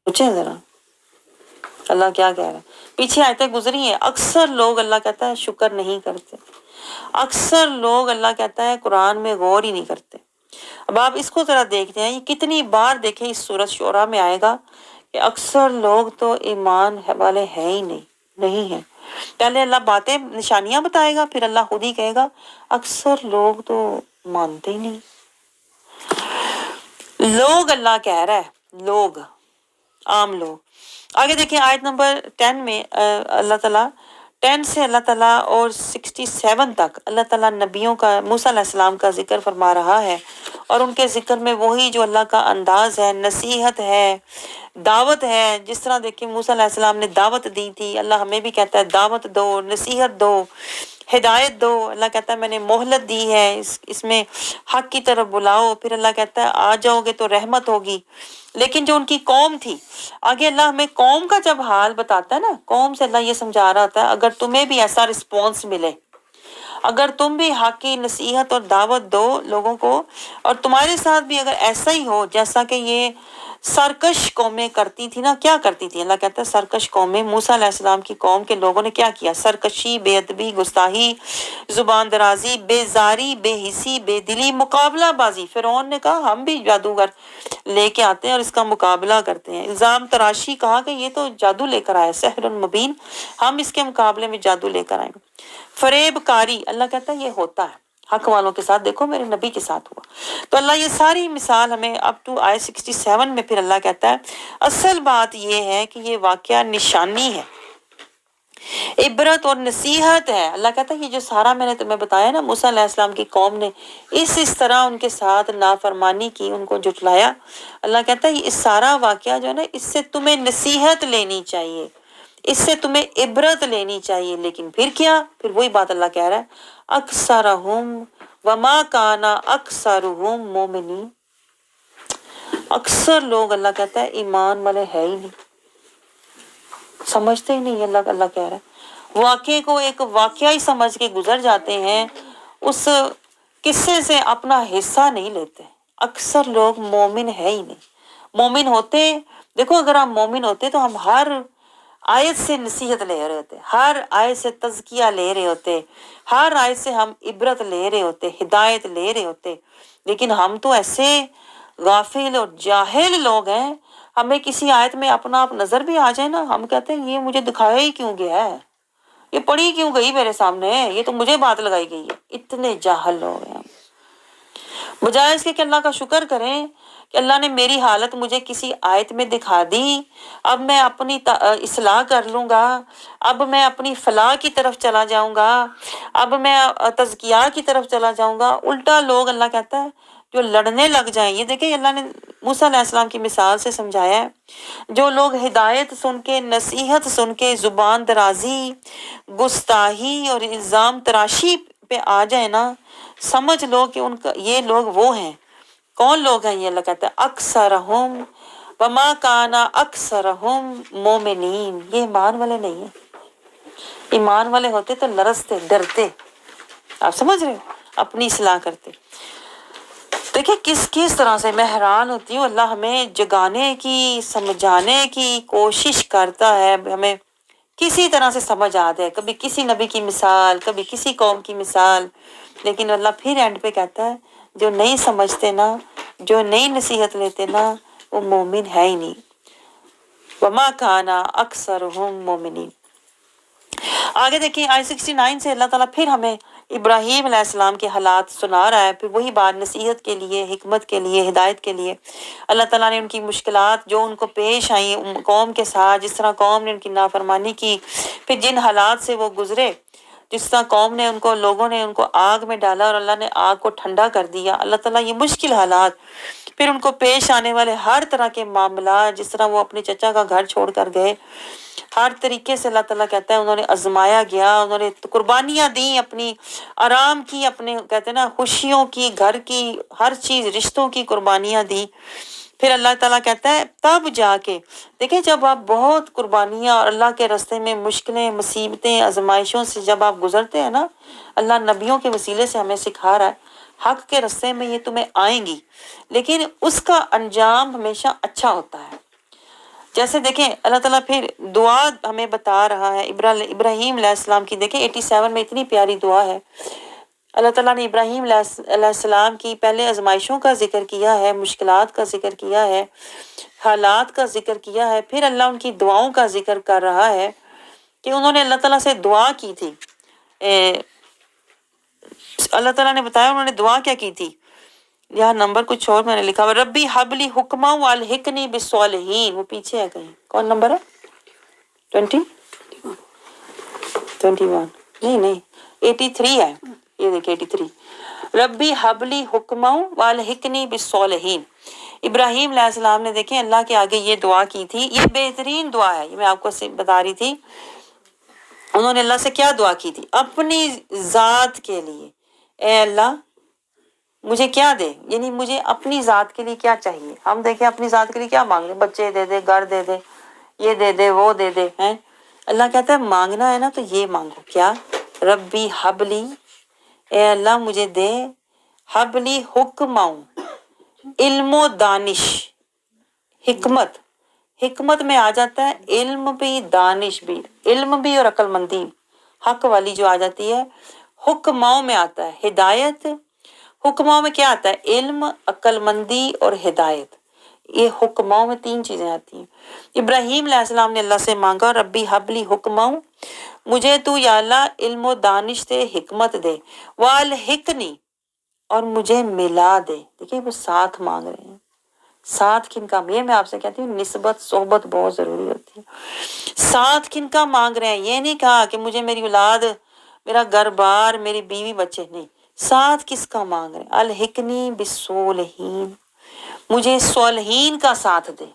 سوچیں ذرا اللہ کیا کہہ رہا ہے. پیچھے آیتیں گزری ہیں. اکثر لوگ اللہ کہتا ہے شکر نہیں کرتے. اکثر لوگ اللہ کہتا ہے قرآن میں غور ہی نہیں کرتے. اب آپ اس کو ذرا دیکھتے ہیں, یہ کتنی بار دیکھیں اس سورۃ شعراء میں آئے گا کہ اکثر لوگ تو ایمان والے ہیں ہی نہیں ہیں. پہلے اللہ باتیں نشانیاں بتائے گا, پھر اللہ خود ہی کہے گا اکثر لوگ تو مانتے ہی نہیں. لوگ اللہ کہہ رہا ہے, لوگ, عام لوگ. آگے دیکھیں آیت نمبر 10 میں اللہ تعالیٰ 10 سے اللہ تعالیٰ اور 67 تک اللہ تعالیٰ نبیوں کا, موسیٰ علیہ السلام کا ذکر فرما رہا ہے. اور ان کے ذکر میں وہی جو اللہ کا انداز ہے, نصیحت ہے, دعوت ہے. جس طرح دیکھیں موسیٰ علیہ السلام نے دعوت دی تھی, اللہ ہمیں بھی کہتا ہے دعوت دو, نصیحت دو, ہدایت دو. اللہ کہتا ہے میں نے مہلت دی ہے, اس میں حق کی طرف بلاؤ. پھر اللہ کہتا ہے آ جاؤ گے تو رحمت ہوگی. لیکن جو ان کی قوم تھی, آگے اللہ ہمیں قوم کا جب حال بتاتا ہے نا, قوم سے اللہ یہ سمجھا رہا ہوتا ہے اگر تمہیں بھی ایسا رسپانس ملے, اگر تم بھی حق کی نصیحت اور دعوت دو لوگوں کو, اور تمہارے ساتھ بھی اگر ایسا ہی ہو جیسا کہ یہ سرکش قومیں کرتی تھی نا. کیا کرتی تھی؟ اللہ کہتا ہے سرکش قومیں, موسیٰ علیہ السلام کی قوم کے لوگوں نے کیا کیا؟ سرکشی, بے ادبی, گستاخی, زبان درازی, بیزاری, بے حسی, بے دلی, مقابلہ بازی. فرعون نے کہا ہم بھی جادوگر لے کے آتے ہیں اور اس کا مقابلہ کرتے ہیں. الزام تراشی, کہا کہ یہ تو جادو لے کر آیا, سحر مبین, ہم اس کے مقابلے میں جادو لے کر آئیں گے. فریب کاری, اللہ کہتا ہے یہ ہوتا ہے حق والوں کے ساتھ, دیکھو میرے نبی کے ساتھ ہوا. تو اللہ یہ ساری مثال ہمیں اپ ٹو آیت 67 میں پھر اللہ کہتا ہے اصل بات یہ ہے کہ یہ واقعہ نشانی ہے, عبرت اور نصیحت ہے. اللہ کہتا ہے یہ جو سارا میں نے تمہیں بتایا نا, موسیٰ علیہ السلام کی قوم نے اس طرح ان کے ساتھ نافرمانی کی, ان کو جھٹلایا. اللہ کہتا ہے اس سارا واقعہ جو ہے نا, اس سے تمہیں نصیحت لینی چاہیے, اس سے تمہیں عبرت لینی چاہیے. لیکن پھر کیا؟ پھر وہی بات اللہ کہہ رہا ہے اکثرہم وما کان اکثرہم مومنین. اکثر لوگ اللہ کہتا ہے ایمان والے ہے ہی نہیں, سمجھتے ہی نہیں. اللہ کہہ رہا ہے واقعے کو ایک واقعہ ہی سمجھ کے گزر جاتے ہیں, اس قصے سے اپنا حصہ نہیں لیتے. اکثر لوگ مومن ہے ہی نہیں. مومن ہوتے, دیکھو اگر ہم مومن ہوتے تو ہم ہر آیت سے نصیحت لے رہے ہوتے, ہر آیت سے تزکیہ لے رہے ہوتے, ہر آیت سے ہم عبرت لے رہے ہوتے, ہدایت لے رہے ہوتے. لیکن ہم تو ایسے غافل اور جاہل لوگ ہیں, ہمیں کسی آیت میں اپنا آپ نظر بھی آ جائے نا, ہم کہتے ہیں یہ مجھے دکھایا ہی کیوں گیا ہے, یہ پڑھی کیوں گئی میرے سامنے, یہ تو مجھے بات لگائی گئی ہے. اتنے جاہل لوگ ہیں. بجائے اس کے کہ اللہ کا شکر کریں کہ اللہ نے میری حالت مجھے کسی آیت میں دکھا دی, اب میں اپنی اصلاح کر لوں گا, اب میں اپنی فلاح کی طرف چلا جاؤں گا, اب میں تزکیہ کی طرف چلا جاؤں گا. الٹا لوگ اللہ کہتا ہے جو لڑنے لگ جائیں. یہ دیکھیں اللہ نے موسیٰ علیہ السلام کی مثال سے سمجھایا ہے, جو لوگ ہدایت سن کے, نصیحت سن کے زبان درازی, گستاخی اور الزام تراشی پہ آ جائے نا, سمجھ لو کہ ان کا یہ لوگ وہ ہیں. کون لوگ ہیں یہ؟ اللہ کہتا ہے اکثرہم وما کان اکثرہم مومنین. یہ ایمان والے نہیں ہیں. ایمان والے ہوتے تو لرزتے, ڈرتے, آپ سمجھ رہے ہو, اپنی اصلاح کرتے. دیکھیں کس طرح سے میں حیران ہوتی ہوں, اللہ ہمیں جگانے کی, سمجھانے کی کوشش کرتا ہے, ہمیں کسی طرح سے سمجھ آتا ہے, کبھی کسی نبی کی مثال, کبھی کسی قوم کی مثال. لیکن اللہ پھر اینڈ پہ کہتا ہے جو نہیں سمجھتے نا, جو نہیں نصیحت لیتے نا, وہ مومن ہے ہی نہیں. وما کان اکثرہم مومنین. آگے دیکھیں آیت 69 سے اللہ تعالیٰ پھر ہمیں ابراہیم علیہ السلام کے حالات سنا رہا ہے. پھر وہی بات نصیحت کے لیے, حکمت کے لیے, ہدایت کے لیے. اللہ تعالیٰ نے ان کی مشکلات جو ان کو پیش آئیں قوم کے ساتھ, جس طرح قوم نے ان کی نافرمانی کی, پھر جن حالات سے وہ گزرے, جس طرح قوم نے ان کو, لوگوں نے ان کو آگ میں ڈالا اور اللہ نے آگ کو ٹھنڈا کر دیا. اللہ تعالیٰ یہ مشکل حالات, پھر ان کو پیش آنے والے ہر طرح کے معاملات, جس طرح وہ اپنے چچا کا گھر چھوڑ کر گئے, ہر طریقے سے اللہ تعالیٰ کہتا ہے انہوں نے آزمایا گیا, انہوں نے قربانیاں دیں, اپنی آرام کی, اپنے کہتے ہیں نا خوشیوں کی, گھر کی, ہر چیز, رشتوں کی قربانیاں دیں. پھر اللہ تعالیٰ کہتا ہے تب جا کے دیکھیں, جب آپ بہت قربانیاں اور اللہ کے راستے میں مشکلیں, مصیبتیں, آزمائشوں سے جب آپ گزرتے ہیں نا, اللہ نبیوں کے وسیلے سے ہمیں سکھا رہا ہے حق کے راستے میں یہ تمہیں آئیں گی, لیکن اس کا انجام ہمیشہ اچھا ہوتا ہے. جیسے دیکھیں اللہ تعالیٰ پھر دعا ہمیں بتا رہا ہے ابراہیم علیہ السلام کی. دیکھیں 87 میں اتنی پیاری دعا ہے. اللہ تعالیٰ نے ابراہیم علیہ السلام کی پہلے آزمائشوں کا ذکر کیا ہے، مشکلات کا ذکر کیا ہے، حالات کا ذکر کیا ہے، پھر اللہ ان کی دعاؤں کا ذکر کر رہا ہے کہ انہوں نے اللہ تعالیٰ سے دعا کی تھی. اللہ تعالیٰ نے بتایا انہوں نے دعا کیا کی تھی. یہاں نمبر کچھ اور میں نے لکھا ہوا، ربی حبلی حکما والحقنی بالصالحین. وہ پیچھے ہے کہیں، کون نمبر ہے؟ 21 جی نہیں 83 ہے. یہ دیکھیں 83، ربی حبلی حکما والحقنی بالصالحین. ابراہیم علیہ السلام نے دیکھیں اللہ کے آگے یہ دعا کی تھی. یہ بہترین دعا ہے، یہ میں آپ کو بتا رہی تھی. انہوں نے اللہ سے کیا دعا کی تھی؟ اپنی ذات کے لیے، اے اللہ مجھے کیا دے، یعنی مجھے اپنی ذات کے لیے کیا چاہیے. ہم دیکھیں اپنی ذات کے لیے کیا مانگ رہے ہیں، بچے دے دے، گھر دے دے، یہ دے دے، وہ دے دے ہیں. اللہ کہتا ہے مانگنا ہے نا تو یہ مانگو. کیا؟ ربی حبلی، اے اللہ مجھے دے، حبلی حکماؤں، علم و دانش، حکمت. حکمت میں آ جاتا ہے علم بھی، دانش بھی، علم بھی اور عقل مندی حق والی جو آ جاتی ہے. حکماؤں میں آتا ہے ہدایت. حکماؤں میں کیا آتا ہے؟ علم، عقل مندی اور ہدایت. یہ حکماؤں میں 3 چیزیں آتی ہیں. ابراہیم علیہ السلام نے اللہ سے مانگا ربی حبلی حکماؤں، مجھے تو یا اللہ علم و دانش دے، حکمت دے، والحقنی اور مجھے ملا دے. دیکھیں وہ ساتھ مانگ رہے ہیں. ساتھ کن کا؟ یہ میں آپ سے کہتی ہوں نسبت صحبت بہت ضروری ہوتی ہے. ساتھ کن کا مانگ رہے ہیں؟ یہ نہیں کہا کہ مجھے میری اولاد، میرا گھر بار، میری بیوی بچے، نہیں. ساتھ کس کا مانگ رہے ہیں؟ الحقنی بالصالحین، مجھے صالحین کا ساتھ دے.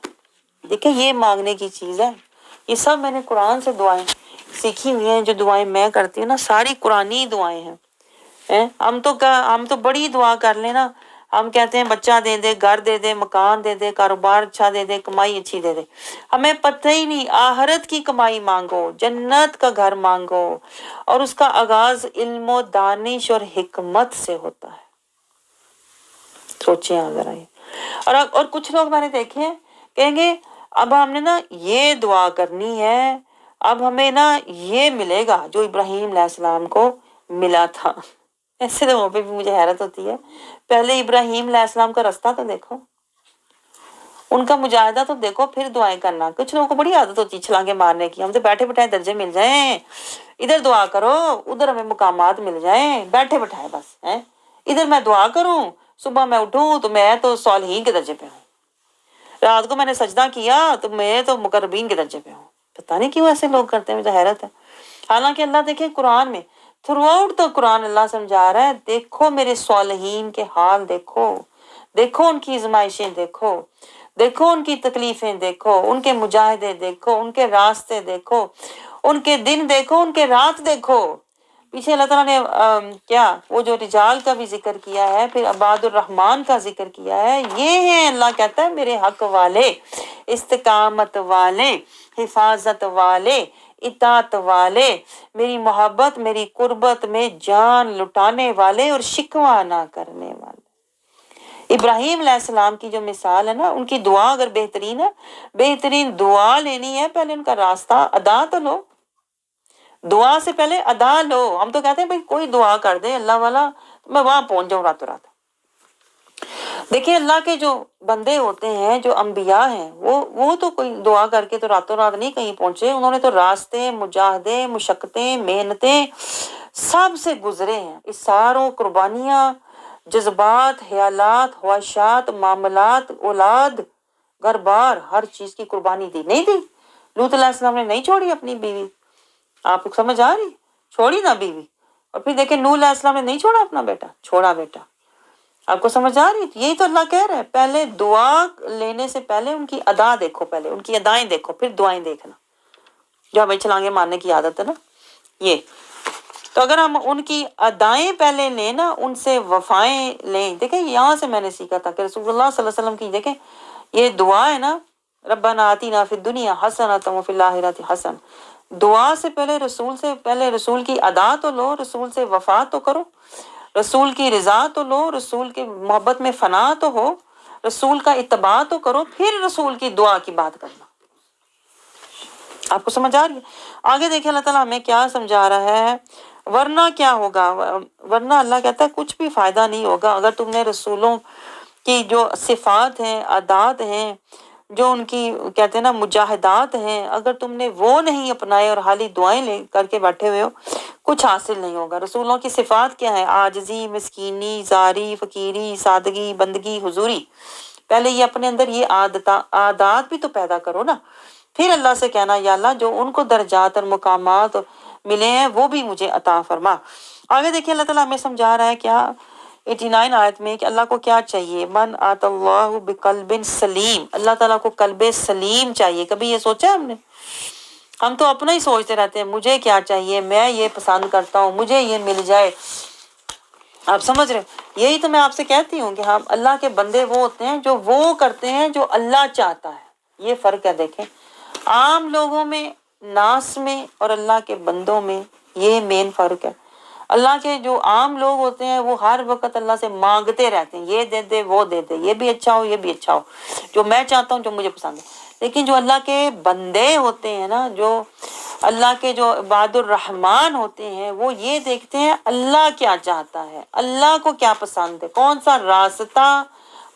دیکھیں یہ مانگنے کی چیز ہے. یہ سب میں نے قرآن سے دعائیں سیکھی ہوئی ہیں. جو دعائیں میں کرتی ہوں نا ساری قرآنی دعائیں ہیں. ہم تو بڑی دعا کر لیں نا، ہم کہتے ہیں بچہ دے دے، گھر دے دے، مکان دے دے، کاروبار اچھا دے دے، کمائی اچھی دے دے. ہمیں پتہ ہی نہیں آخرت کی کمائی مانگو، جنت کا گھر مانگو، اور اس کا آغاز علم و دانش اور حکمت سے ہوتا ہے. سوچیں اگر آئے. اور کچھ لوگ میں نے دیکھے ہیں کہیں گے اب ہم نے نا یہ دعا کرنی ہے، اب ہمیں نا یہ ملے گا جو ابراہیم علیہ السلام کو ملا تھا. ایسے لوگوں پہ بھی مجھے حیرت ہوتی ہے. پہلے ابراہیم علیہ السلام کا رستہ تو دیکھو، ان کا مجاہدہ تو دیکھو، پھر دعائیں کرنا. کچھ لوگوں کو بڑی عادت ہوتی ہے چھلانگے مارنے کی. ہم تو بیٹھے بٹھائے درجے مل جائیں، ادھر دعا کرو ادھر ہمیں مقامات مل جائیں، بیٹھے بٹھائے بس ہیں. ادھر میں دعا کروں، صبح میں اٹھوں تو میں تو صالحین کے درجے پہ ہوں، رات کو میں نے سجدہ کیا تو میں تو مقربین کے درجے پہ ہوں. پتہ نہیں کیوں ایسے لوگ کرتے ہیں، مجھے حیرت ہے. حالانکہ اللہ دیکھیں قرآن میں تھرو آؤٹ تو قرآن اللہ سمجھا رہا ہے دیکھو میرے صالحین کے حال، دیکھو دیکھو ان کی آزمائشیں، دیکھو دیکھو ان کی تکلیفیں، دیکھو ان کے مجاہدے، دیکھو ان کے راستے، دیکھو ان کے دن، دیکھو ان کے رات. دیکھو پیچھے اللہ تعالیٰ نے کیا وہ جو رجال کا بھی ذکر کیا ہے، پھر عباد الرحمن کا ذکر کیا ہے. یہ ہیں اللہ کہتا ہے میرے حق والے، استقامت والے، حفاظت والے، اطاعت والے، میری محبت میری قربت میں جان لٹانے والے اور شکوہ نہ کرنے والے. ابراہیم علیہ السلام کی جو مثال ہے نا، ان کی دعا اگر بہترین ہے، بہترین دعا لینی ہے پہلے ان کا راستہ ادا تو لو. دعا سے پہلے ادا لو. ہم تو کہتے ہیں بھائی کوئی دعا کر دے اللہ والا تو میں وہاں پہنچ جاؤں راتوں رات. دیکھیں اللہ کے جو بندے ہوتے ہیں، جو انبیاء ہیں، وہ تو کوئی دعا کر کے تو راتوں رات نہیں کہیں پہنچے. انہوں نے تو راستے، مجاہدے، مشقتیں، محنتیں سب سے گزرے ہیں. اس ساروں قربانیاں، جذبات، خیالات، خواہشات، معاملات، اولاد، گھر بار، ہر چیز کی قربانی دی. نہیں دی؟ لوط علیہ السلام نے نہیں چھوڑی اپنی بیوی. آپ کو سمجھ آ رہی؟ چھوڑی نا بیوی. اور پھر دیکھیں نوح علیہ السلام نے نہیں چھوڑا اپنا بیٹا، چھوڑا بیٹا. آپ کو سمجھ آ رہی؟ یہی تو اللہ کہہ رہا ہے پہلے دعا لینے سے پہلے ان کی ادا دیکھو، پہلے ان کی ادائیں دیکھو، پھر دعائیں دیکھنا. جو ہمیں چھلانگے مارنے کی عادت ہے نا یہ. تو اگر ہم ان کی ادائیں پہلے لیں نا، ان سے وفائیں لیں. دیکھیں یہاں سے میں نے سیکھا تھا کہ رسول اللہ صلی اللہ علیہ وسلم کی دیکھیں یہ دعا ہے نا، ربنا آتینا فی الدنیا حسنۃ وفی الآخرۃ حسنۃ. دعا سے پہلے رسول کی ادا تو لو، رسول سے وفا تو کرو، رسول کی رضا تو لو، رسول کی محبت میں فنا تو ہو، رسول کا اتباع تو کرو، پھر رسول کی دعا کی بات کرنا. آپ کو سمجھ آ رہی ہے؟ آگے دیکھیں اللہ تعالیٰ ہمیں کیا سمجھا رہا ہے، ورنہ کیا ہوگا، ورنہ اللہ کہتا ہے کچھ بھی فائدہ نہیں ہوگا اگر تم نے رسولوں کی جو صفات ہیں، عادات ہیں، جو ان کی کہتے ہیں نا مجاہدات ہیں، اگر تم نے وہ نہیں اپنائے اور حالی دعائیں لے کر کے بیٹھے ہوئے ہو، کچھ حاصل نہیں ہوگا۔ رسولوں کی صفات کیا ہے؟ عاجزی، مسکینی، زاری، فقیری، سادگی، بندگی، حضوری۔ پہلے یہ اپنے اندر یہ عادات بھی تو پیدا کرو نا، پھر اللہ سے کہنا یا اللہ جو ان کو درجات اور مقامات ملے ہیں وہ بھی مجھے عطا فرما۔ آگے دیکھیں اللہ تعالیٰ ہمیں سمجھا رہا ہے کیا 89 آیت میں کہ اللہ کو کیا چاہیے، من آت اللہ بقلب سلیم، اللہ تعالیٰ کو قلب سلیم چاہیے۔ کبھی یہ سوچا ہم نے؟ ہم تو اپنا ہی سوچتے رہتے ہیں مجھے کیا چاہیے، میں یہ پسند کرتا ہوں، مجھے یہ مل جائے۔ آپ سمجھ رہے ہیں؟ یہی تو میں آپ سے کہتی ہوں کہ ہم اللہ کے بندے وہ ہوتے ہیں جو وہ کرتے ہیں جو اللہ چاہتا ہے۔ یہ فرق ہے۔ دیکھیں عام لوگوں میں، ناس میں اور اللہ کے بندوں میں یہ مین فرق ہے۔ اللہ کے جو عام لوگ ہوتے ہیں وہ ہر وقت اللہ سے مانگتے رہتے ہیں، یہ دے دے وہ دے دے، یہ بھی اچھا ہو یہ بھی اچھا ہو، جو میں چاہتا ہوں جو مجھے پسند ہے۔ لیکن جو اللہ کے بندے ہوتے ہیں نا، جو اللہ کے جو عباد الرحمان ہوتے ہیں، وہ یہ دیکھتے ہیں اللہ کیا چاہتا ہے، اللہ کو کیا پسند ہے، کون سا راستہ،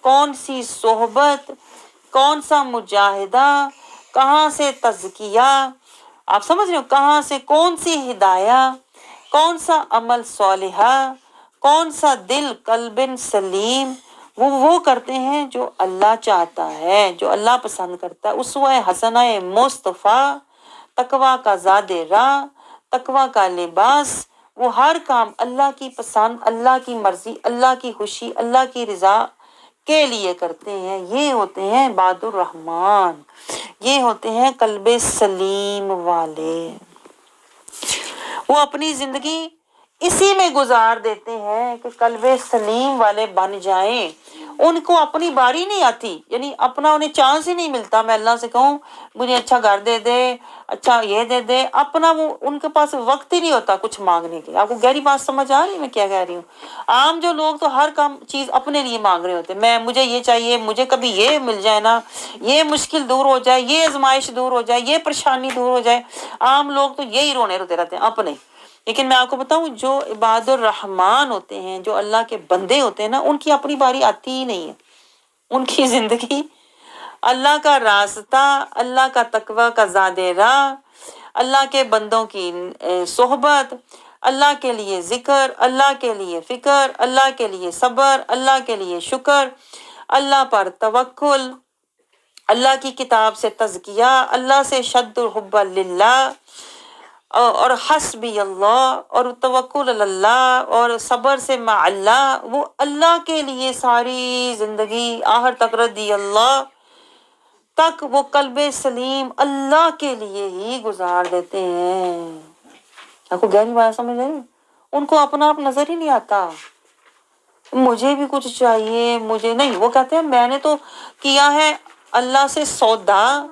کون سی صحبت، کون سا مجاہدہ، کہاں سے تزکیہ، آپ سمجھ رہے ہو، کہاں سے کون سی ہدایت، کون سا عمل صالحہ، کون سا دل قلب سلیم، وہ کرتے ہیں جو اللہ چاہتا ہے، جو اللہ پسند کرتا ہے۔ اسوہ حسنہ مصطفیٰ، تقویٰ کا زاد راہ، تقویٰ کا لباس، وہ ہر کام اللہ کی پسند، اللہ کی مرضی، اللہ کی خوشی، اللہ کی رضا کے لیے کرتے ہیں۔ یہ ہوتے ہیں عباد الرحمان، یہ ہوتے ہیں قلب سلیم والے۔ وہ اپنی زندگی اسی میں گزار دیتے ہیں کہ قلب سلیم والے بن جائیں۔ ان کو اپنی باری نہیں آتی، یعنی اپنا انہیں چانس ہی نہیں ملتا میں اللہ سے کہوں مجھے اچھا گھر دے دے، اچھا یہ دے دے، اپنا وہ ان کے پاس وقت ہی نہیں ہوتا کچھ مانگنے کے۔ آپ کو گہری بات سمجھ آ رہی ہے میں کیا کہہ رہی ہوں؟ عام جو لوگ تو ہر کام چیز اپنے لیے مانگ رہے ہوتے ہیں، مجھے یہ چاہیے، مجھے کبھی یہ مل جائے نا، یہ مشکل دور ہو جائے، یہ آزمائش دور ہو جائے، یہ پریشانی دور ہو جائے۔ عام لوگ تو یہی رونے روتے رہتے ہیں اپنے۔ لیکن میں آپ کو بتاؤں جو عباد الرحمان ہوتے ہیں، جو اللہ کے بندے ہوتے ہیں نا، ان کی اپنی باری آتی ہی نہیں ہے۔ ان کی زندگی اللہ کا راستہ، اللہ کا تقویٰ کا زاد راہ، اللہ کے بندوں کی صحبت، اللہ کے لیے ذکر، اللہ کے لیے فکر، اللہ کے لیے صبر، اللہ کے لیے شکر، اللہ پر توکل، اللہ کی کتاب سے تزکیہ، اللہ سے شد الحب للہ اور حسبی اللہ اور توکل اللہ اور صبر سے مع اللہ، وہ اللہ کے لیے ساری زندگی آخر تک رضی اللہ تک وہ قلب سلیم اللہ کے لیے ہی گزار دیتے ہیں۔ آپ کو گہری بات سمجھ رہے ہیں؟ ان کو اپنا آپ نظر ہی نہیں آتا، مجھے بھی کچھ چاہیے، مجھے نہیں۔ وہ کہتے ہیں میں نے تو کیا ہے اللہ سے سودا،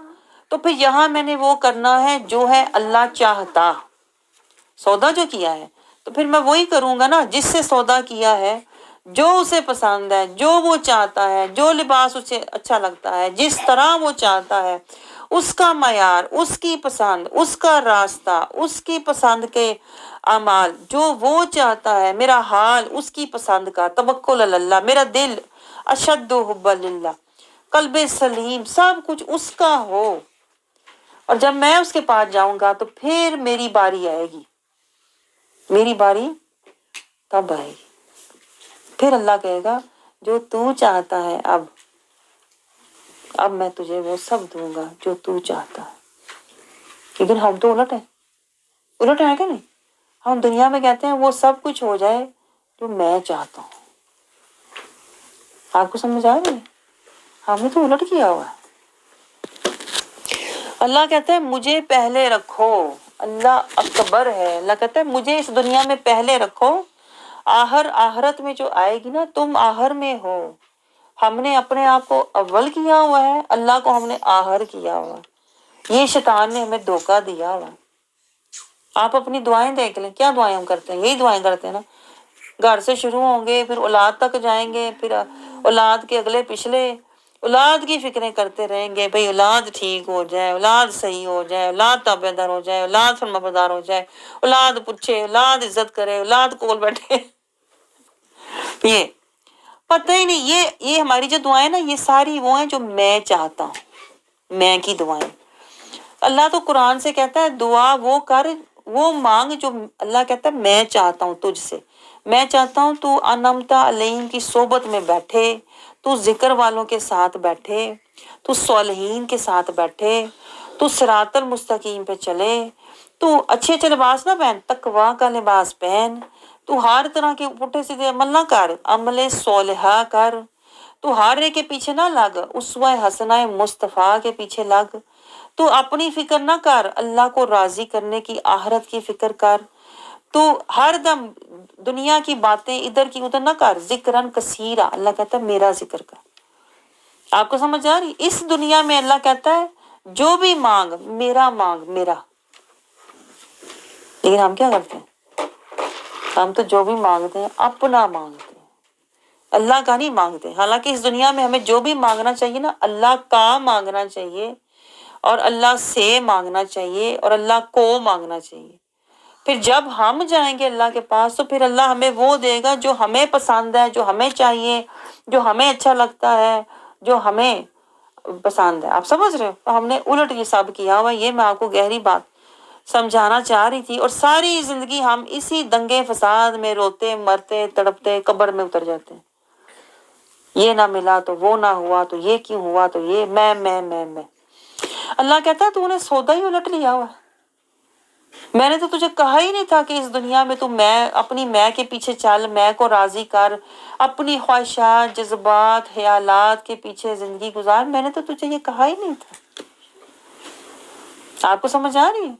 تو پھر یہاں میں نے وہ کرنا ہے جو ہے اللہ چاہتا۔ سودا جو کیا ہے تو پھر میں وہی کروں گا نا جس سے سودا کیا ہے، جو اسے پسند ہے، جو وہ چاہتا ہے، جو لباس اسے اچھا لگتا ہے، جس طرح وہ چاہتا ہے، اس کا معیار، اس کی پسند، اس کا راستہ، اس کی پسند کے اعمال، جو وہ چاہتا ہے، میرا حال اس کی پسند کا، توکل اللہ، میرا دل اشد حب للہ، قلب سلیم، سب کچھ اس کا ہو۔ اور جب میں اس کے پاس جاؤں گا تو پھر میری باری آئے گی، میری باری تب آئے گی۔ پھر اللہ کہے گا جو تو چاہتا ہے اب میں تجھے وہ سب دوں گا جو تو چاہتا ہے۔ لیکن ہم تو الٹ ہیں کہ نہیں؟ ہم دنیا میں کہتے ہیں وہ سب کچھ ہو جائے جو میں چاہتا ہوں۔ آپ کو سمجھ آ رہی ہے؟ ہم نے تو الٹ کیا ہوا ہے۔ اللہ کہتا ہے مجھے پہلے رکھو، اللہ اکبر ہے۔ اللہ کہتا ہے مجھے اس دنیا میں پہلے رکھو، آخرت میں جو آئے گی نا تم آخر میں ہو۔ ہم نے اپنے آپ کو اول کیا ہوا ہے، اللہ کو ہم نے آخر کیا ہوا ہے۔ یہ شیطان نے ہمیں دھوکہ دیا ہوا ہے۔ آپ اپنی دعائیں دیکھ لیں، کیا دعائیں ہم کرتے ہیں؟ یہی دعائیں کرتے ہیں نا، گھر سے شروع ہوں گے، پھر اولاد تک جائیں گے، پھر اولاد کے اگلے پچھلے، اولاد کی فکریں کرتے رہیں گے، بھئی اولاد ٹھیک ہو جائے، اولاد صحیح ہو جائے، اولاد تابعدار ہو جائے، اولاد فرمانبردار ہو جائے، اولاد پوچھے، اولاد عزت کرے، اولاد کول بیٹھے یہ پتہ ہی نہیں، یہ ہماری جو دعائیں نا، یہ ساری وہ ہیں جو میں چاہتا ہوں، میں کی دعائیں۔ اللہ تو قرآن سے کہتا ہے دعا وہ کر، وہ مانگ جو اللہ کہتا ہے میں چاہتا ہوں تجھ سے، میں چاہتا ہوں تو انعمتا علیہم کی صحبت میں بیٹھے، تو ذکر والوں کے ساتھ بیٹھے، تو صالحین کے ساتھ بیٹھے، تو صراط المستقیم پہ چلے، تو اچھے اچھے لباس نہ پہن، تقویٰ کا لباس پہن، تو ہر طرح کے پٹھے سیدھے عمل نہ کر، عمل صالحہ کر، تو ہر ایک کے پیچھے نہ لگ، اسوہ حسنہ مصطفیٰ کے پیچھے لگ، تو اپنی فکر نہ کر، اللہ کو راضی کرنے کی، آخرت کی فکر کر، تو ہر دم دنیا کی باتیں ادھر کی ادھر نہ کر، ذکرن کثیرا، اللہ کہتا ہے میرا ذکر کر۔ آپ کو سمجھ آ رہی؟ اس دنیا میں اللہ کہتا ہے جو بھی مانگ میرا مانگ، میرا۔ لیکن ہم کیا کرتے ہیں؟ ہم تو جو بھی مانگتے ہیں اپنا مانگتے ہیں، اللہ کا نہیں مانگتے۔ حالانکہ اس دنیا میں ہمیں جو بھی مانگنا چاہیے نا، اللہ کا مانگنا چاہیے، اور اللہ سے مانگنا چاہیے، اور اللہ کو مانگنا چاہیے۔ پھر جب ہم جائیں گے اللہ کے پاس تو پھر اللہ ہمیں وہ دے گا جو ہمیں پسند ہے، جو ہمیں چاہیے، جو ہمیں اچھا لگتا ہے، جو ہمیں پسند ہے۔ آپ سمجھ رہے ہو؟ تو ہم نے الٹ یہ سب کیا ہوا، یہ میں آپ کو گہری بات سمجھانا چاہ رہی تھی، اور ساری زندگی ہم اسی دنگے فساد میں روتے مرتے تڑپتے قبر میں اتر جاتے ہیں۔ یہ نہ ملا تو وہ نہ ہوا، تو یہ کیوں ہوا، تو یہ میں۔ اللہ کہتا ہے تو نے سودا ہی الٹ لیا ہوا ہے۔ میں نے تو تجھے کہا ہی نہیں تھا کہ اس دنیا میں تو میں اپنی میں کے پیچھے چل، میں کو راضی کر، اپنی خواہشات، جذبات، خیالات کے پیچھے زندگی گزار، میں نے تو تجھے یہ کہا ہی نہیں تھا۔ آپ کو سمجھ آ رہی ہے؟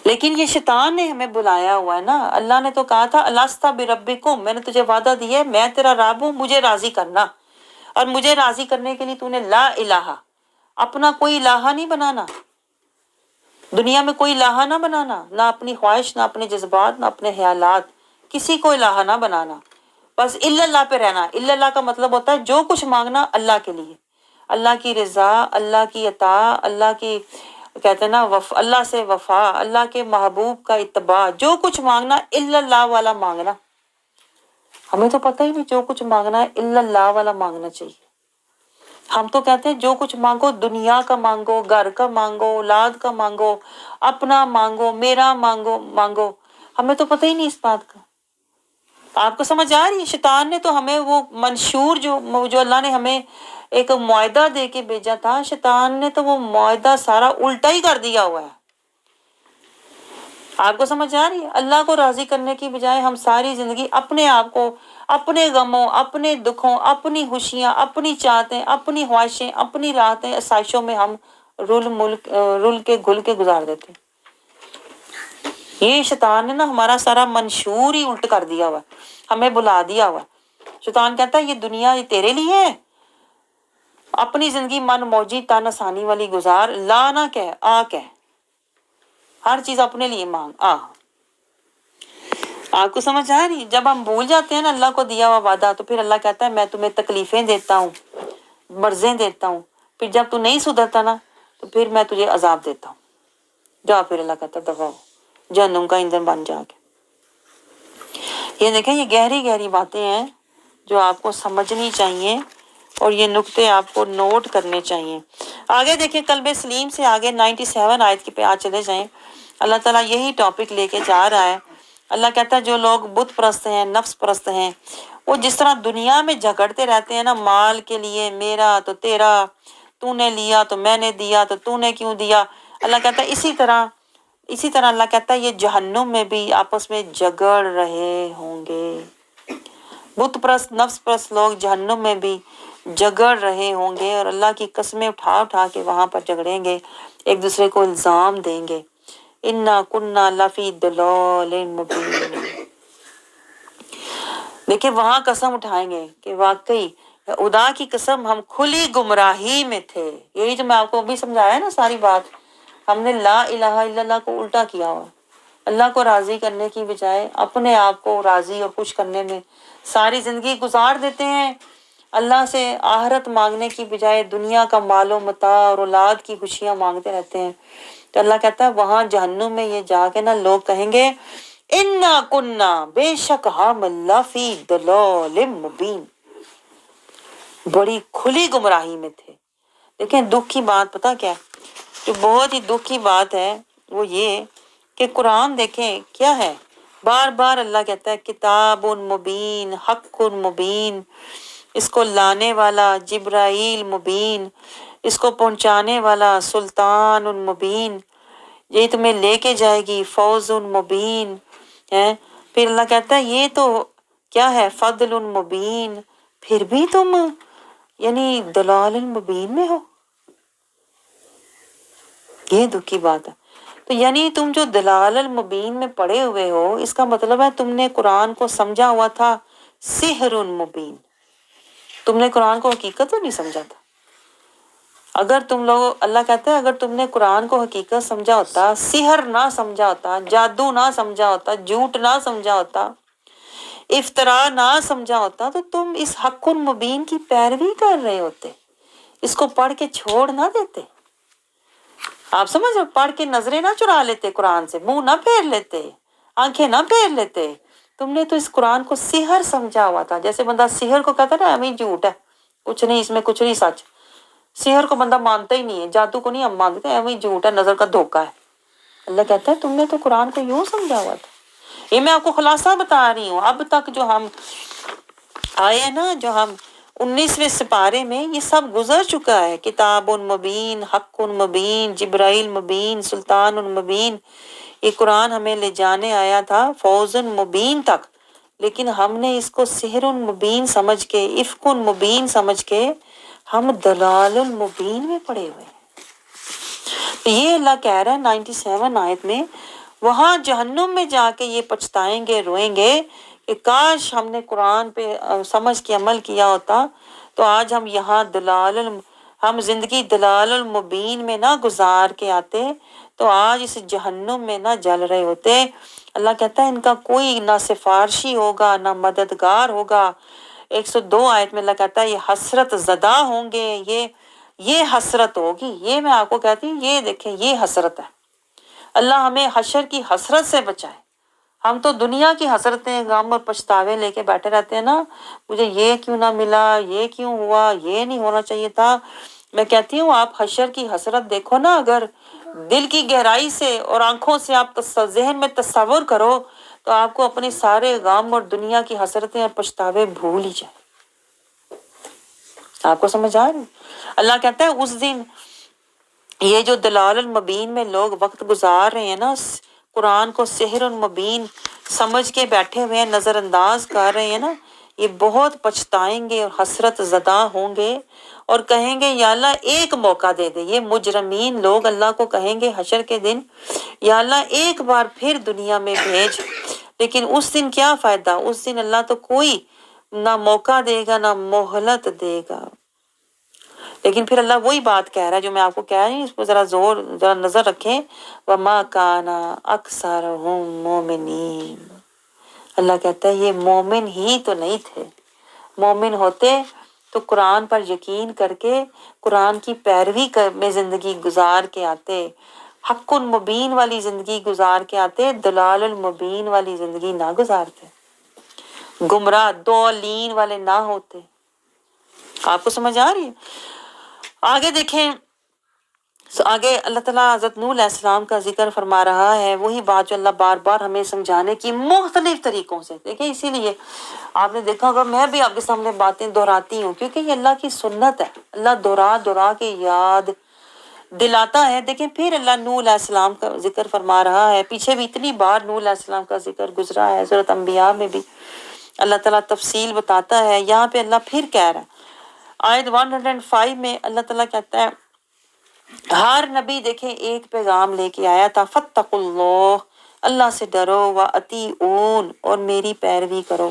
لیکن یہ شیطان نے ہمیں بلایا ہوا ہے نا۔ اللہ نے تو کہا تھا الست بربکم، میں نے تجھے وعدہ دیا ہے میں تیرا رب ہوں، مجھے راضی کرنا، اور مجھے راضی کرنے کے لیے تو نے لا الہ، اپنا کوئی الہ نہیں بنانا، دنیا میں کوئی الہ نہ بنانا، نہ اپنی خواہش، نہ اپنے جذبات، نہ اپنے خیالات، کسی کو الہ نہ بنانا، بس الا اللہ پہ رہنا۔ الا اللہ کا مطلب ہوتا ہے جو کچھ مانگنا اللہ کے لیے، اللہ کی رضا، اللہ کی عطا، اللہ کی کہتے ہیں نا اللہ سے وفا، اللہ کے محبوب کا اتباع، جو کچھ مانگنا الا اللہ والا مانگنا۔ ہمیں تو پتہ ہی نہیں، جو کچھ مانگنا ہے الا اللہ والا مانگنا چاہیے۔ ہم تو کہتے ہیں جو کچھ مانگو، دنیا کا مانگو، گھر کا مانگو، اولاد کا مانگو، اپنا مانگو، میرا مانگو۔ ہمیں تو پتہ ہی نہیں اس بات کا۔ آپ کو سمجھ آ رہی ہے؟ شیطان نے تو ہمیں وہ منشور جو اللہ نے ہمیں ایک معاہدہ دے کے بھیجا تھا، شیطان نے تو وہ معاہدہ سارا الٹا ہی کر دیا ہوا ہے۔ آپ کو سمجھ آ رہی ہے؟ اللہ کو راضی کرنے کی بجائے ہم ساری زندگی اپنے آپ کو، اپنے غموں، اپنے دکھوں، اپنی خوشیاں، اپنی چاہتیں، اپنی خواہشیں، اپنی راحتیں، آسائشوں میں ہم رل کے گھل کے گزار دیتے ہیں۔ یہ شیطان نے نا ہمارا سارا منشور ہی الٹ کر دیا ہوا، ہمیں بلا دیا ہوا۔ شیطان کہتا ہے یہ دنیا یہ تیرے لیے ہے، اپنی زندگی من موجی تن آسانی والی گزار، لا نہ کہہ، آ کہہ، ہر چیز اپنے لیے مانگ، آ۔ آپ کو سمجھ آ رہی؟ جب ہم بھول جاتے ہیں نا اللہ کو دیا ہوا وعدہ، تو پھر اللہ کہتا ہے میں تمہیں تکلیفیں دیتا ہوں، مرضیں دیتا ہوں، پھر جب تو نہیں سدھرتا نا تو پھر میں تجھے عذاب دیتا ہوں، جا پھر اللہ کہتا ہے دفع ہو، جہنم کا ایندھن بن جا کے۔ یہ دیکھیں یہ گہری گہری باتیں ہیں جو آپ کو سمجھنی چاہیے، اور یہ نکتے آپ کو نوٹ کرنے چاہیے۔ آگے دیکھیں قلب سلیم سے آگے 97 آیت کی پہ آج چلے جائیں۔ اللہ تعالیٰ یہی ٹاپک لے کے جا رہا ہے۔ اللہ کہتا ہے جو لوگ بت پرست ہیں، نفس پرست ہیں، وہ جس طرح دنیا میں جھگڑتے رہتے ہیں نا مال کے لیے، میرا تو تیرا، تو نے لیا تو میں نے دیا تو نے کیوں دیا، اللہ کہتا ہے اسی طرح اللہ کہتا ہے یہ جہنم میں بھی آپس میں جھگڑ رہے ہوں گے۔ بت پرست نفس پرست لوگ جہنم میں بھی جھگڑ رہے ہوں گے، اور اللہ کی قسمیں اٹھا اٹھا کے وہاں پر جھگڑیں گے، ایک دوسرے کو الزام دیں گے۔ انا کنا لفی ضلال مبین، دیکھیں وہاں قسم اٹھائیں گے کہ واقعی خدا کی قسم ہم کھلی گمراہی میں تھے۔ یہی جو میں آپ کو ابھی سمجھایا نا ساری بات، ہم نے لا الہ الا اللہ کو الٹا کیا ہوا، اللہ کو راضی کرنے کی بجائے اپنے آپ کو راضی اور خوش کرنے میں ساری زندگی گزار دیتے ہیں، اللہ سے آخرت مانگنے کی بجائے دنیا کا مال و متاع اور اولاد کی خوشیاں مانگتے رہتے ہیں، تو اللہ کہتا ہے وہاں جہنم میں یہ جا کے نا لوگ کہیں گے انا کننا، بے شک ہم اللہ فی ضلال مبین، بڑی کھلی گمراہی میں تھے۔ دیکھیں دکھ کی بات پتہ کیا ہے، جو بہت ہی دکھ کی بات ہے وہ یہ کہ قرآن دیکھیں کیا ہے، بار بار اللہ کہتا ہے کتاب مبین، حق مبین، اس کو لانے والا جبرائیل مبین، اس کو پہنچانے والا سلطان مبین، یہ تمہیں لے کے جائے گی فوز مبین ہے۔ پھر اللہ کہتا ہے یہ تو کیا ہے فضل مبین، پھر بھی تم یعنی دلال مبین میں ہو، یہ دکھ کی بات ہے۔ تو یعنی تم جو دلال المبین میں پڑے ہوئے ہو، اس کا مطلب ہے تم نے قرآن کو سمجھا ہوا تھا سحر مبین، تم نے قرآن کو حقیقت تو نہیں سمجھا تھا۔ اگر تم لوگ، اللہ کہتا ہے اگر تم نے قرآن کو حقیقت سمجھا ہوتا، سحر نہ سمجھا ہوتا، جادو نہ سمجھا ہوتا، جھوٹ نہ سمجھا ہوتا، افطرا نہ سمجھا ہوتا، تو تم اس حق مبین کی پیروی کر رہے ہوتے، اس کو پڑھ کے چھوڑ نہ دیتے۔ آپ سمجھ رہے، پڑھ کے نظریں نہ چرا لیتے قرآن سے، منہ نہ پھیر لیتے، آنکھیں نہ پھیر لیتے۔ تم نے تو اس قرآن کو سحر سمجھا ہوا تھا، جیسے بندہ سحر کو کہتا ہے نا ہمیں جھوٹ ہے، کچھ نہیں اس میں، کچھ نہیں سچ، سحر کو بندہ مانتا ہی نہیں ہے، جادو کو نہیں ہم مانتے، ہمیں جھوٹ ہے، نظر کا دھوکہ ہے۔ اللہ کہتا ہے تم نے تو قرآن کو یوں سمجھا ہوا تھا۔ یہ میں آپ کو خلاصہ بتا رہی ہوں، اب تک جو ہم آئے ہیں نا، جو ہم 19ویں سپارے میں، یہ سب گزر چکا ہے، کتاب مبین، حق مبین، جبرائیل مبین، سلطان مبین، یہ قرآن ہمیں لے جانے آیا تھا فوز مبین تک، لیکن ہم نے اس کو سحر مبین سمجھ کے، افق مبین سمجھ کے ہم دلال المبین میں پڑے ہوئے ہیں۔ تو یہ اللہ کہہ رہا ہے 97 آیت میں، وہاں جہنم میں جا کے یہ پچھتائیں گے، روئیں گے کہ کاش ہم نے قرآن پہ سمجھ کے عمل کیا ہوتا، تو آج ہم یہاں ہم زندگی دلال المبین میں نہ گزار کے آتے، تو آج اس جہنم میں نہ جل رہے ہوتے۔ اللہ کہتا ہے ان کا کوئی نہ سفارشی ہوگا نہ مددگار ہوگا۔ 102 آیت میں اللہ کہتا ہے یہ حسرت زدہ ہوں گے، یہ حسرت ہوگی، یہ میں آپ کو کہتی ہوں، یہ دیکھیں یہ حسرت ہے۔ اللہ ہمیں حشر کی حسرت سے بچائے۔ ہم تو دنیا کی حسرتیں، غم اور پچھتاوے لے کے بیٹھے رہتے ہیں نا، مجھے یہ کیوں نہ ملا، یہ کیوں ہوا، یہ نہیں ہونا چاہیے تھا۔ میں کہتی ہوں آپ حشر کی حسرت دیکھو نا، اگر دل کی گہرائی سے اور آنکھوں سے آپ ذہن میں تصور کرو، تو آپ کو اپنے سارے غم اور دنیا کی حسرتیں اور پچھتاوے بھول ہی جائیں۔ آپ کو سمجھ آ رہی؟ اللہ کہتا ہے اس دن یہ جو دلال المبین میں لوگ وقت گزار رہے ہیں نا، قرآن کو سحر المبین سمجھ کے بیٹھے ہوئے ہیں، نظر انداز کر رہے ہیں نا، یہ بہت پچھتائیں گے اور حسرت زدہ ہوں گے اور کہیں گے یا اللہ ایک موقع دے دے۔ یہ مجرمین لوگ اللہ کو کہیں گے حشر کے دن یا اللہ ایک بار پھر دنیا میں بھیج، لیکن اس دن کیا فائدہ، اس دن اللہ تو کوئی نہ موقع دے گا نہ مہلت دے گا۔ لیکن پھر اللہ وہی بات کہہ رہا ہے جو میں آپ کو کہہ رہی ہوں، اس پہ ذرا نظر رکھیں، وَمَا كَانَ أَكْثَرُهُم مُؤْمِنِينَ۔ اللہ کہتا ہے یہ مومن ہی تو نہیں تھے، مومن ہوتے تو قرآن پر یقین کر کے قرآن کی پیروی میں زندگی گزار کے آتے، حق مبین والی زندگی گزار کے آتے، دلال المبین والی زندگی نہ گزارتے، گمراہ ضالین والے نہ ہوتے۔ آپ کو سمجھ آ رہی ہے؟ آگے دیکھیں، آگے اللہ تعالیٰ حضرت نوح علیہ السلام کا ذکر فرما رہا ہے، وہی بات جو اللہ بار بار ہمیں سمجھانے کی مختلف طریقوں سے، دیکھیں اسی لیے آپ نے دیکھا ہوگا میں بھی آپ کے سامنے باتیں دہراتی ہوں، کیونکہ یہ اللہ کی سنت ہے، اللہ دہرا کے یاد دلاتا ہے۔ دیکھیں پھر اللہ نوح علیہ السلام کا ذکر فرما رہا ہے، پیچھے بھی اتنی بار نوح علیہ السلام کا ذکر گزرا ہے، سورۃ انبیاء میں بھی اللہ تعالیٰ تفصیل بتاتا ہے، یہاں پہ اللہ پھر کہہ رہا ہے، آیت 105 میں اللہ تعالیٰ کہتا ہے ہر نبی دیکھیں ایک پیغام لے کے آیا تھا، فاتقوا اللہ، اللہ سے ڈرو، وَأَطِیعُونِ، اور میری پیروی کرو۔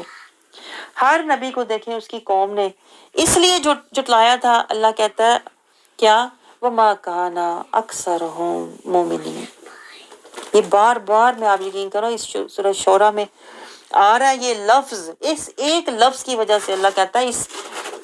ہر نبی کو دیکھیں اس کی قوم نے اس لیے جٹلایا تھا، اللہ کہتا ہے کیا، وَمَا كَانَ أَكْثَرُهُم مُؤْمِنِينَ۔ یہ بار بار میں آپ یقین کرو اس سورہ شورى میں آ رہا ہے یہ لفظ، اس ایک لفظ کی وجہ سے اللہ کہتا ہے اس